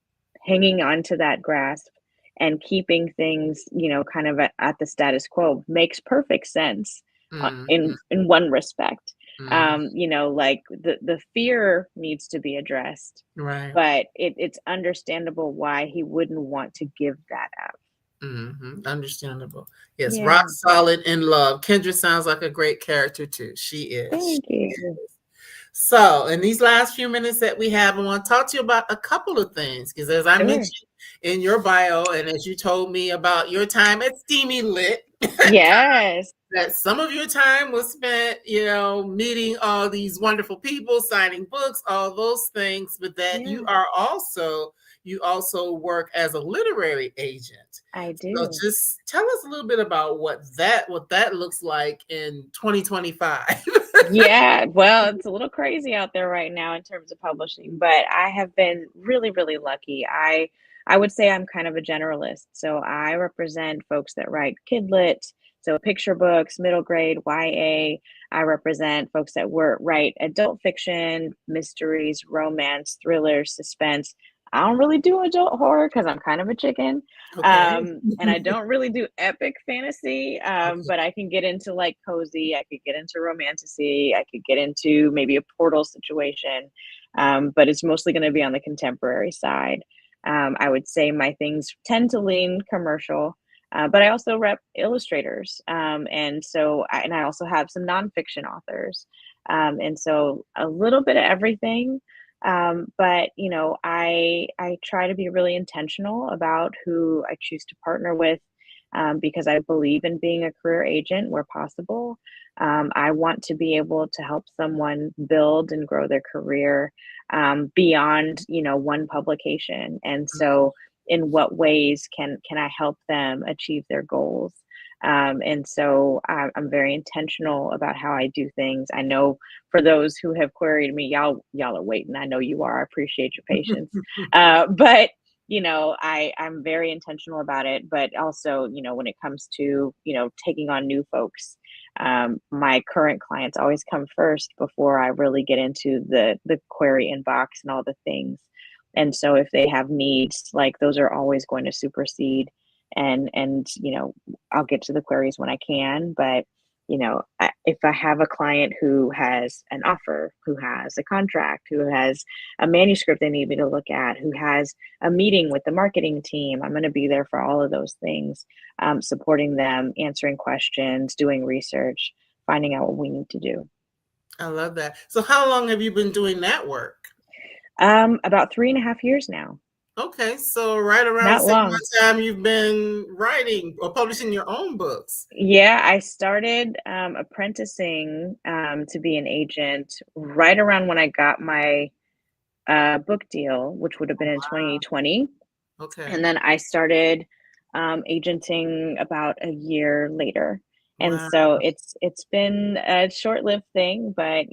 hanging on to that grasp and keeping things, kind of at the status quo makes perfect sense, mhm, in one respect. mhm. Like the fear needs to be addressed, Right. but it's understandable why he wouldn't want to give that up. Understandable. Yes, rock Yeah. solid in love. Kendra sounds like a great character too. She is. Thank you. So, in these last few minutes that we have, I want to talk to you about a couple of things, because as I Sure. mentioned in your bio, and as you told me about your time at Steamy Lit, Yes. that some of your time was spent, meeting all these wonderful people, signing books, all those things, but that Yeah, you also work as a literary agent. I So do. just tell us a little bit about what that looks like in 2025. Yeah, well, it's a little crazy out there right now in terms of publishing, but I have been really, really lucky. I would say I'm kind of a generalist. So I represent folks that write kid lit, so picture books, middle grade, YA. I represent folks that write adult fiction, mysteries, romance, thrillers, suspense. I don't really do adult horror because I'm kind of a chicken. Okay. And I don't really do epic fantasy, Okay. but I can get into like cozy, I could get into romantasy, I could get into maybe a portal situation, but it's mostly going to be on the contemporary side. I would say my things tend to lean commercial, but I also rep illustrators, and I also have some nonfiction authors, and so a little bit of everything. But I try to be really intentional about who I choose to partner with, because I believe in being a career agent where possible. I want to be able to help someone build and grow their career, beyond one publication. And so, in what ways can I help them achieve their goals? And so I'm very intentional about how I do things. I know for those who have queried me, y'all are waiting. I know you are. I appreciate your patience. But I'm very intentional about it. But also, when it comes to taking on new folks, my current clients always come first before I really get into the query inbox and all the things. And so if they have needs, like those are always going to supersede. And I'll get to the queries when I can, but if I have a client who has an offer, who has a contract, who has a manuscript they need me to look at, who has a meeting with the marketing team, I'm going to be there for all of those things, supporting them, answering questions, doing research, finding out what we need to do. I love that. So how long have you been doing that work? About 3.5 years now. Okay, so right around the Not same long. time you've been writing or publishing your own books. Yeah, I started apprenticing to be an agent right around when I got my book deal, which would have been in 2020. Okay. And then I started agenting about a year later. And Wow. so it's been a short-lived thing, but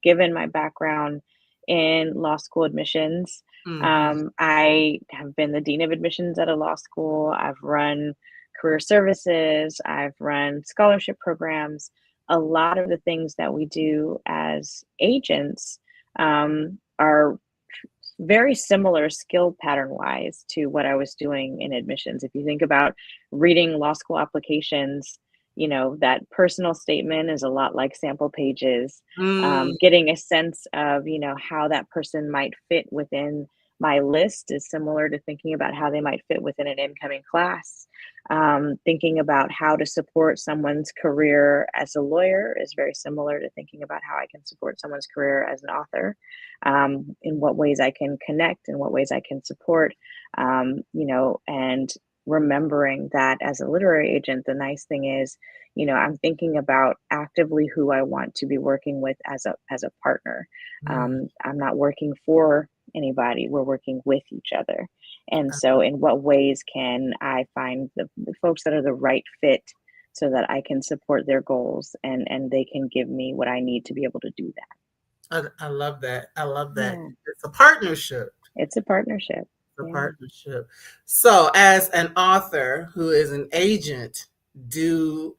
given my background in law school admissions, Mhm. I have been the dean of admissions at a law school. I've run career services, I've run scholarship programs. A lot of the things that we do as agents are very similar skill pattern wise to what I was doing in admissions. If you think about reading law school applications, that personal statement is a lot like sample pages. Mm, Getting a sense of, how that person might fit within my list is similar to thinking about how they might fit within an incoming class. Thinking about how to support someone's career as a lawyer is very similar to thinking about how I can support someone's career as an author. In what ways I can connect, in what ways I can support, and remembering that as a literary agent, the nice thing is, I'm thinking about actively who I want to be working with as a partner. I'm not working for anybody, we're working with each other. And so in what ways can I find the folks that are the right fit so that I can support their goals and they can give me what I need to be able to do that. I love that. I love that. Yeah. It's a partnership. It's a partnership. A Yeah. partnership. So, as an author who is an agent,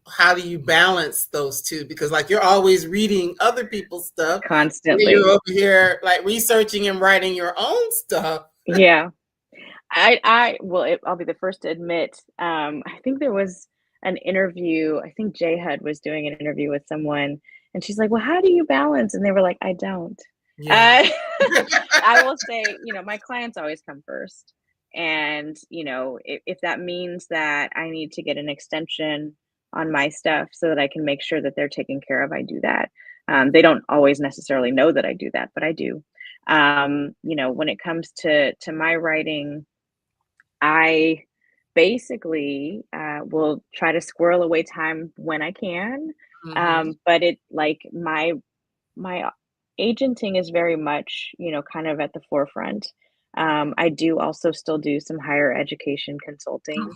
how do you balance those two? Because like you're always reading other people's stuff, Constantly. you're over here like researching and writing your own stuff. Yeah. I'll be the first to admit, I think there was an interview, I think J HUD was doing an interview with someone, and she's like, well, how do you balance? And they were like, I don't. Yeah. I will say, my clients always come first. And, if that means that I need to get an extension on my stuff so that I can make sure that they're taken care of, I do that. They don't always necessarily know that I do that, but I do. When it comes to my writing, I basically will try to squirrel away time when I can. But my agenting is very much, kind of at the forefront. I do also still do some higher education consulting.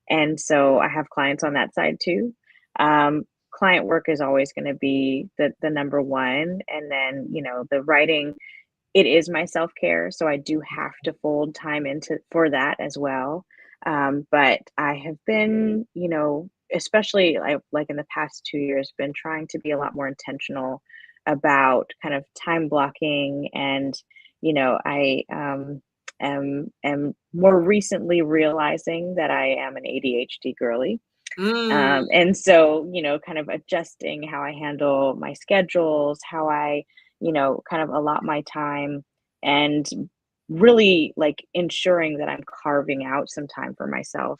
And so I have clients on that side too. Client work is always going to be the number one. And then, the writing, it is my self-care. So I do have to fold time into for that as well. But I have been, especially like in the past 2 years, been trying to be a lot more intentional about kind of time blocking. And, I am more recently realizing that I am an ADHD girly. And so, kind of adjusting how I handle my schedules, how I, kind of allot my time, and really like ensuring that I'm carving out some time for myself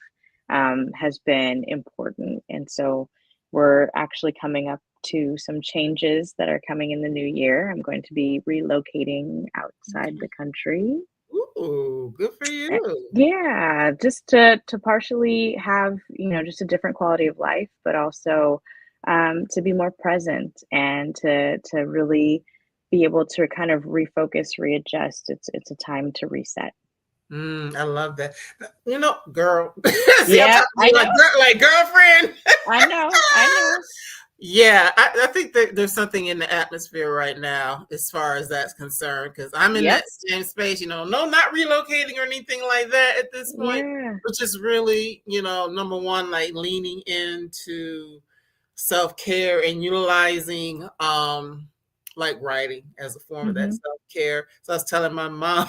has been important. And so we're actually coming up to some changes that are coming in the new year. I'm going to be relocating outside the country. Ooh, good for you. Yeah, just to partially have, just a different quality of life, but also to be more present and to really be able to kind of refocus, readjust. It's a time to reset. I love that. Girl. See, Yeah, I know. Like girlfriend. I know. Yeah, I think that there's something in the atmosphere right now as far as that's concerned, because I'm in that same space, no, not relocating or anything like that at this point, which is really, number one, like leaning into self-care and utilizing like writing as a form of that self-care. So I was telling my mom,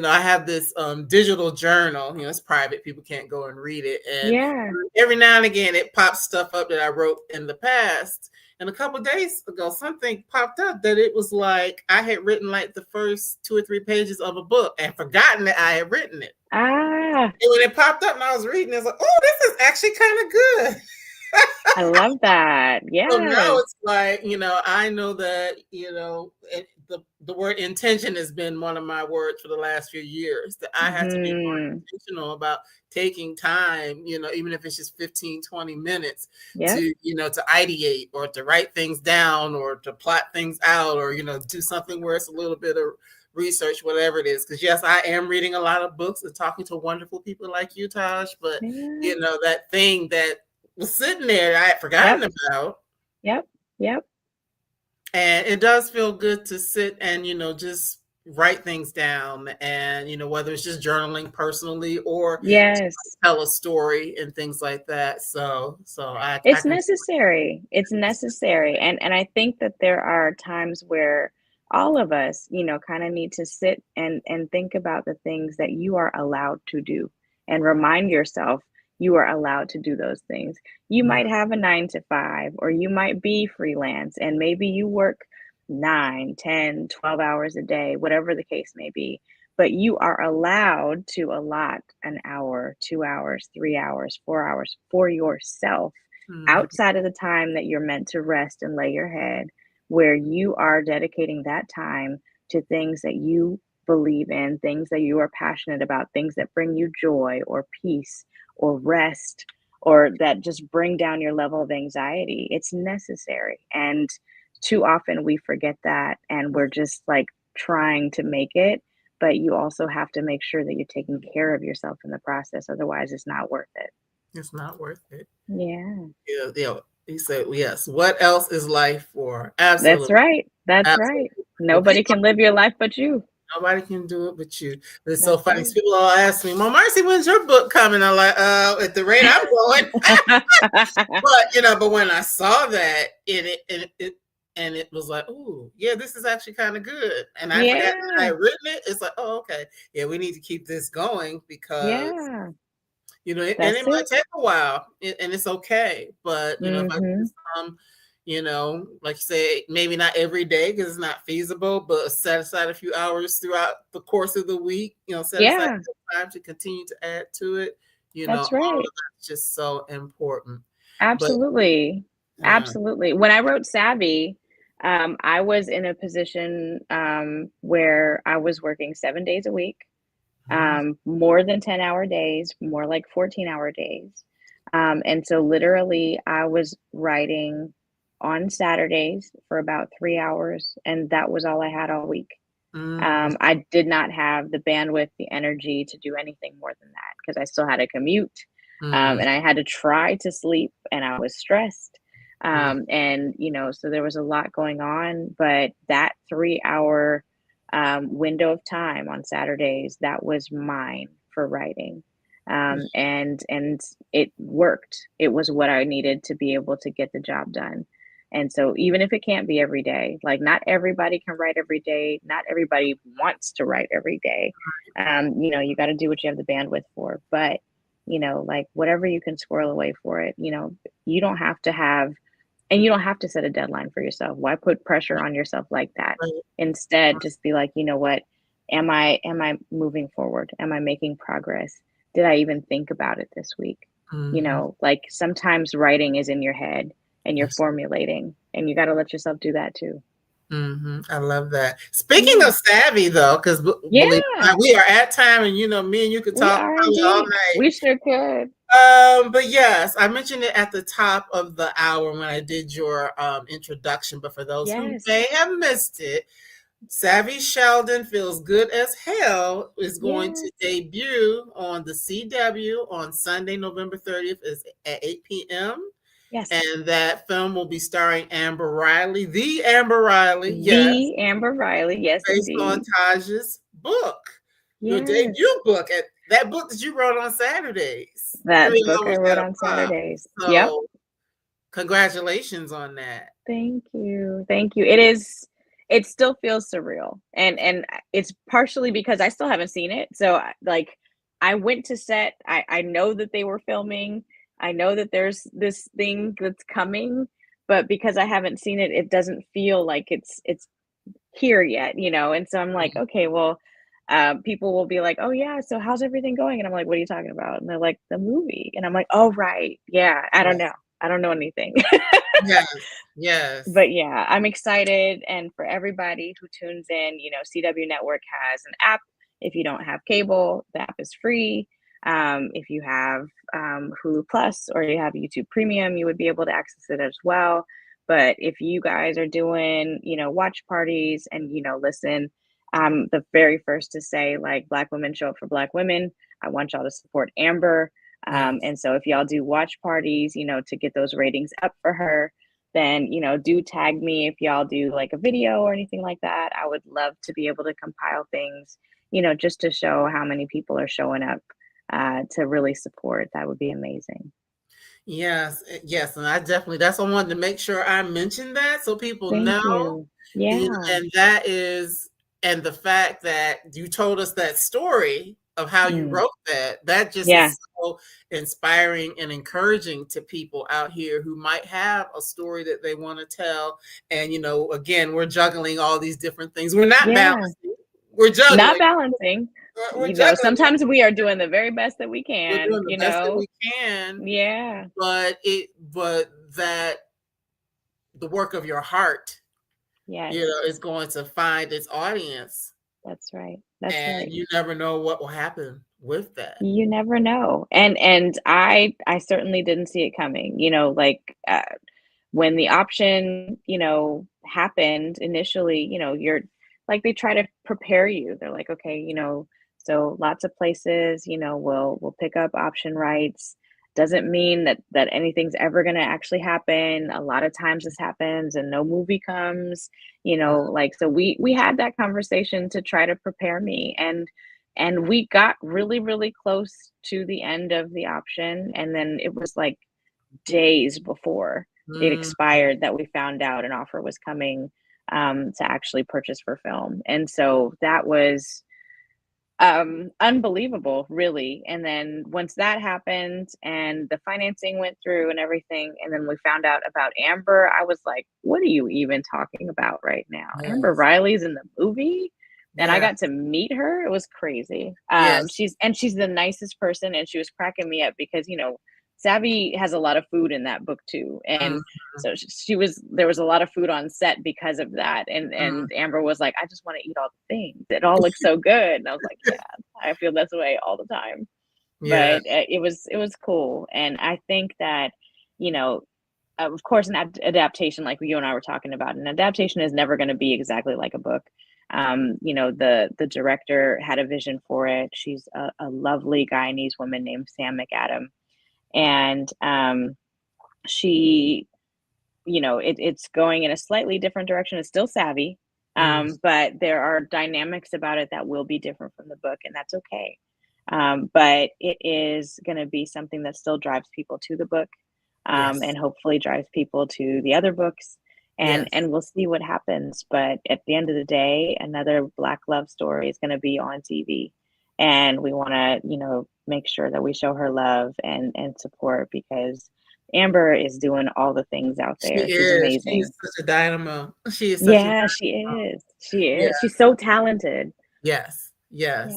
I have this digital journal, it's private, people can't go and read it. And every now and again it pops stuff up that I wrote in the past. And a couple of days ago, something popped up that it was like I had written like the first 2 or 3 pages of a book and forgotten that I had written it. And when it popped up and I was reading, it was like, oh, this is actually kind of good. I love that. Yeah. So now it's like, I know that, the word intention has been one of my words for the last few years, that I have to be more intentional about taking time, even if it's just 15, 20 minutes to, to ideate or to write things down or to plot things out or, do something where it's a little bit of research, whatever it is. Because yes, I am reading a lot of books and talking to wonderful people like you, Taj, but that thing that was sitting there I had forgotten about. Yep. And it does feel good to sit and, just write things down and, whether it's just journaling personally or tell a story and things like that. So it's necessary. It's necessary. And I think that there are times where all of us, kind of need to sit and think about the things that you are allowed to do and remind yourself you are allowed to do those things. You might have a 9 to 5, or you might be freelance and maybe you work 9, 10, 12 hours a day, whatever the case may be. but you are allowed to allot an hour, 2 hours, 3 hours, 4 hours for yourself Mhm. outside of the time that you're meant to rest and lay your head, where you are dedicating that time to things that you believe in, things that you are passionate about, things that bring you joy or peace or rest or that just bring down your level of anxiety. It's necessary. And too often we forget that and we're just like trying to make it, but you also have to make sure that you're taking care of yourself in the process. Otherwise, it's not worth it. It's not worth it. Yeah, Yeah, yeah. He said, yes. What else is life for? that's Absolutely. right. That's Absolutely. right. Well, Nobody people, can live your life but you. nobody can do it but you. But it's so That's funny. right. People all ask me, Well, Marcy, when's your book coming? I'm like, at the rate I'm going. But when I saw that, it was like, ooh, yeah, this is actually kind of good. And I forgot that I Yeah, had written it. It's like, oh, okay. Yeah, we need to keep this going because yeah, and that's it might it. take a while, and it's okay. But if I do Mhm. some, like you say, maybe not every day because it's not feasible, but set aside a few hours throughout the course of the week. Set aside Yeah, time to continue to add to it. All that's of right. that's just so important. But Absolutely. uh, Absolutely. When I wrote Savvy, I was in a position where I was working 7 days a week, more than 10-hour days, more like 14-hour days. And so literally I was writing on Saturdays for about 3 hours, and that was all I had all week. mm, I did not have the bandwidth, the energy to do anything more than that because I still had a commute, mm, and I had to try to sleep, and I was stressed. mm, And, so there was a lot going on, but that 3 hour window of time on Saturdays, that was mine for writing. And it worked. It was what I needed to be able to get the job done. And so even if it can't be every day, like not everybody can write every day, not everybody wants to write every day. You got to do what you have the bandwidth for. But, like whatever you can squirrel away for it, you don't have to have, and you don't have to set a deadline for yourself. Why put pressure on yourself like that? right, Instead, just be like, you know what? Am I moving forward? Am I making progress? Did I even think about it this week? mhm. Like sometimes writing is in your head and you're Yes. formulating, and you got to let yourself do that too. I love that. Speaking Yeah. of savvy, though, because believe it or Yeah, not, we are at time, and me and you could we talk are probably all indeed. night. We sure could. But yes, I mentioned it at the top of the hour when I did your introduction. But for those who Yes. may have missed it, Savvy Sheldon Feels Good as Hell is going to Yes. debut on the CW on Sunday, November 30th is at 8 p.m. Yes. And that film will be starring Amber Riley, the Amber Riley, yes, The Amber Riley. Yes, based on indeed. Taj's book, your Yes. debut book, at that book that you wrote on Saturdays. That book I Almost wrote at a on pop. Saturdays. Yep. So congratulations on that. Thank you. Thank you. It still feels surreal. And it's partially because I still haven't seen it. So like I went to set. I know that they were filming. I know that there's this thing that's coming, but because I haven't seen it, it doesn't feel like it's here yet. And so I'm like, okay, well, people will be like, oh yeah, so how's everything going? And I'm like, what are you talking about? And they're like, the movie. And I'm like, oh right, yeah, I don't know. Yes, I don't know anything. yes, yes. But yeah, I'm excited. And for everybody who tunes in, CW Network has an app. If you don't have cable, the app is free. If you have Hulu Plus or you have YouTube Premium, you would be able to access it as well. But if you guys are doing, watch parties and, listen, I'm the very first to say, like, Black women show up for Black women. I want y'all to support Amber. Yes. And so if y'all do watch parties, to get those ratings up for her, then do tag me if y'all do like a video or anything like that. I would love to be able to compile things, just to show how many people are showing up to really support. That would be amazing. Yes, yes, and that's why I wanted to make sure I mentioned that so people Thank know. you. Yeah. And that is, and the fact that you told us that story of how you Mm. wrote that just Yeah. is so inspiring and encouraging to people out here who might have a story that they want to tell. And again, we're juggling all these different things. We're not Yeah. balancing. We're juggling. Not balancing. We're You know, juggling. sometimes we are doing the very best that we We're can, doing the you best that know. we can. Yeah. But that the work of your heart, Yes. is going to find its audience. That's right. That's And right. you never know what will happen with that. You never know. And I certainly didn't see it coming, you know, like when the option, you know, happened initially, you know, you're like they try to prepare you. They're like, okay, you know, so lots of places, you know, will pick up option rights. Doesn't mean that anything's ever going to actually happen. A lot of times this happens and no movie comes, you know, like so we had that conversation to try to prepare me and we got really really close to the end of the option and then it was like days before it Mm, expired that we found out an offer was coming to actually purchase for film. And so that was unbelievable, really. And then once that happened and the financing went through and everything, and then we found out about Amber, I was like, what are you even talking about right now? Amber yes. Riley's in the movie? And I Yeah. got to meet her. It was crazy. Yes. She's the nicest person, and she was cracking me up because you know Savvy has a lot of food in that book too, and Mm, so she was there was a lot of food on set because of that. mm. And Amber was like, I just want to eat all the things. It all looks so good, and I was like, yeah, I feel this way all the time. Yeah. But it was cool, and I think that you know of course an adaptation like you and I were talking about an adaptation is never going to be exactly like a book. You know, the director had a vision for it. She's a lovely Guyanese woman named Sam McAdam, and she, you know, it's going in a slightly different direction. It's still Savvy, Mm, but there are dynamics about it that will be different from the book, and that's okay. But it is going to be something that still drives people to the book, yes. and hopefully drives people to the other books. Yes. And we'll see what happens. But at the end of the day, another Black love story is going to be on TV, and we want to, you know, make sure that we show her love and support because Amber is doing all the things out She there. She's is. She's amazing. such a dynamo. She is such a Yeah, she dynamo. is. She Yeah. is. She's so talented. Yes. Yes.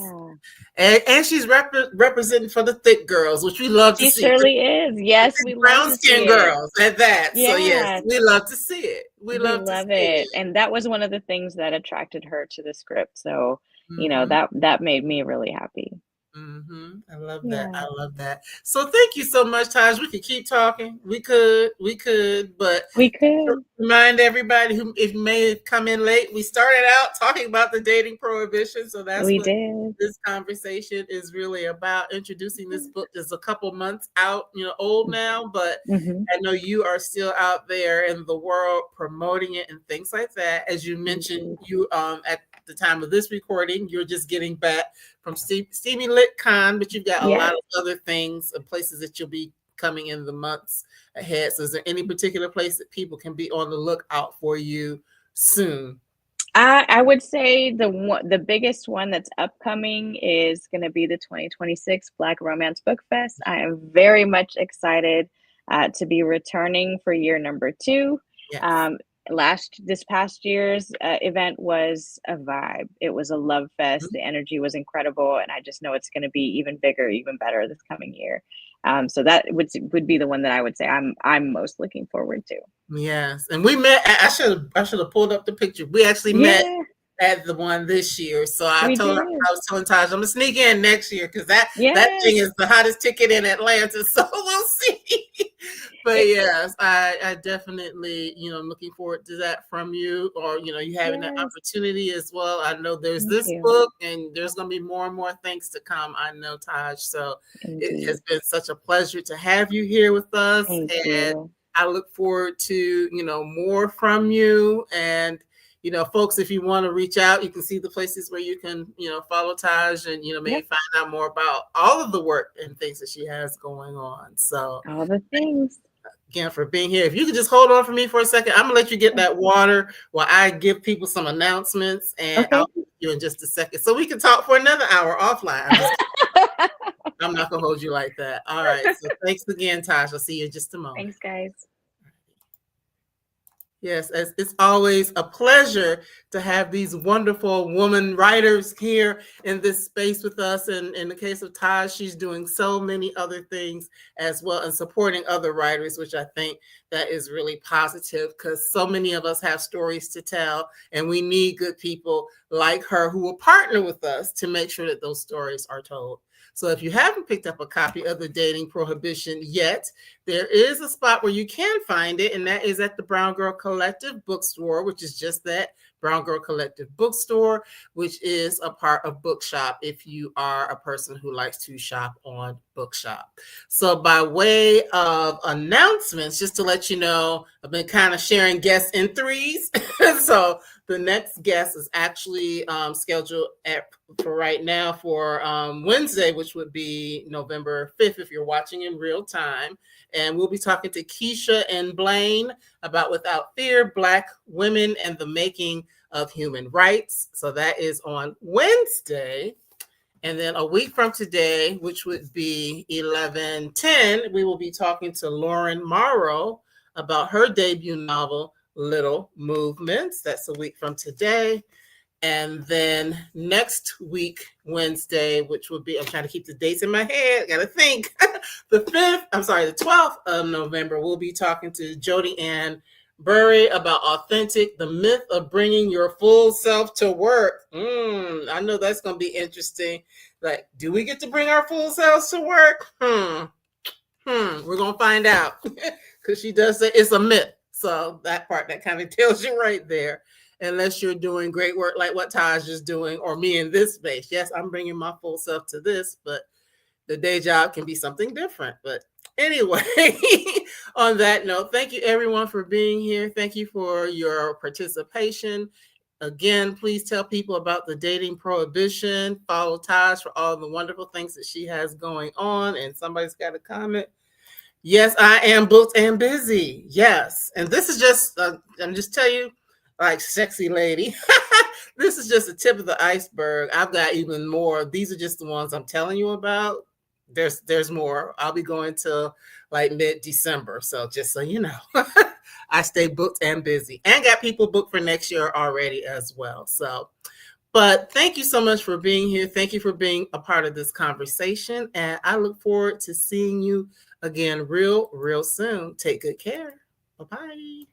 Yeah. And she's representing for the thick girls, which we love to She see. surely is. The Yes, thick we love brown to skin see it. girls at that. So yes, Yeah, we love to see it. We we love to love see it. it. And that was one of the things that attracted her to the script. So, you know, Hmm. that made me really happy. I love that. Yeah, I love that. So thank you so much, Taj. We could keep talking. We could, but we to could. remind everybody who if may have come in late, we started out talking about the dating prohibition. So that's We what did. this conversation is really about. Introducing this book is a couple months out, old now, but Mm-hmm. I know you are still out there in the world promoting it and things like that. As you mentioned, Indeed. you at the time of this recording, you're just getting back from Steamy Lit Con, but you've got a lot Yes. of other things and places that you'll be coming in the months ahead. So is there any particular place that people can be on the lookout for you soon? I would say the biggest one that's upcoming is going to be the 2026 Black Romance Book Fest. I am very much excited to be returning for year number 2. Yes. This past year's event was a vibe. It was a love fest. The energy was incredible, and I just know it's going to be even bigger, even better this coming year. So that would be the one that I would say I'm most looking forward to. Yes, and we met. I should have pulled up the picture. We actually met Yeah, at the one this year. So we did. I was telling Taj, I'm gonna sneak in next year because that thing Yes. is the hottest ticket in Atlanta. So we'll see. But It, yes, I definitely looking forward to that from you, or you having that yes. opportunity as well. I know there's Thank this you. book, and there's gonna be more and more things to come. I know, Taj. So it Indeed. has been such a pleasure to have you here with us, Thank and you. I look forward to, more from you. And, folks, if you want to reach out, you can see the places where you can, follow Taj and, maybe Yep. find out more about all of the work and things that she has going on. So All the things. again for being here. If you could just hold on for me for a second, I'm gonna let you get Sure. that water while I give people some announcements, and Okay. I'll be with you in just a second. So we can talk for another hour offline. I'm not gonna hold you like that. All right. So thanks again, Taj. I'll see you in just a moment. Thanks, guys. Yes, it's always a pleasure to have these wonderful woman writers here in this space with us. And in the case of Taj, she's doing so many other things as well and supporting other writers, which I think that is really positive because so many of us have stories to tell and we need good people like her who will partner with us to make sure that those stories are told. So if you haven't picked up a copy of The Dating Prohibition yet, there is a spot where you can find it, and that is at the Brown Girl Collective bookstore, which is just that, Brown Girl Collective bookstore, which is a part of Bookshop if you are a person who likes to shop on Bookshop. So by way of announcements, just to let you know, I've been kind of sharing guests in threes. So the next guest is actually scheduled for right now for Wednesday, which would be November 5th if you're watching in real time. And we'll be talking to Keisha and Blaine about Without Fear, Black Women and the Making of Human Rights. So that is on Wednesday. And then a week from today, which would be 11/10, we will be talking to Lauren Morrow about her debut novel, Little Movements. That's a week from today. And then next week, Wednesday, which will be, I'm trying to keep the dates in my head, gotta think. The 12th of November, we'll be talking to Jody Ann Burry about Authentic, the myth of bringing your full self to work. I know that's gonna be interesting. Like, do we get to bring our full selves to work? We're gonna find out. Because she does say it's a myth. So that part, that kind of tells you right there. Unless you're doing great work like what Taj is doing, or me in this space. Yes, I'm bringing my full self to this, but the day job can be something different. But anyway, on that note, thank you everyone for being here. Thank you for your participation. Again, please tell people about the Dating Prohibition. Follow Taj for all the wonderful things that she has going on. And somebody's got a comment. Yes, I am booked and busy. Yes. And this is just, I'm just tell you, like, sexy lady. This is just the tip of the iceberg. I've got even more. These are just the ones I'm telling you about. There's more. I'll be going till like mid-December. So just so you know, I stay booked and busy and got people booked for next year already as well. So, but thank you so much for being here. Thank you for being a part of this conversation. And I look forward to seeing you again real soon. Take good care. Bye-bye.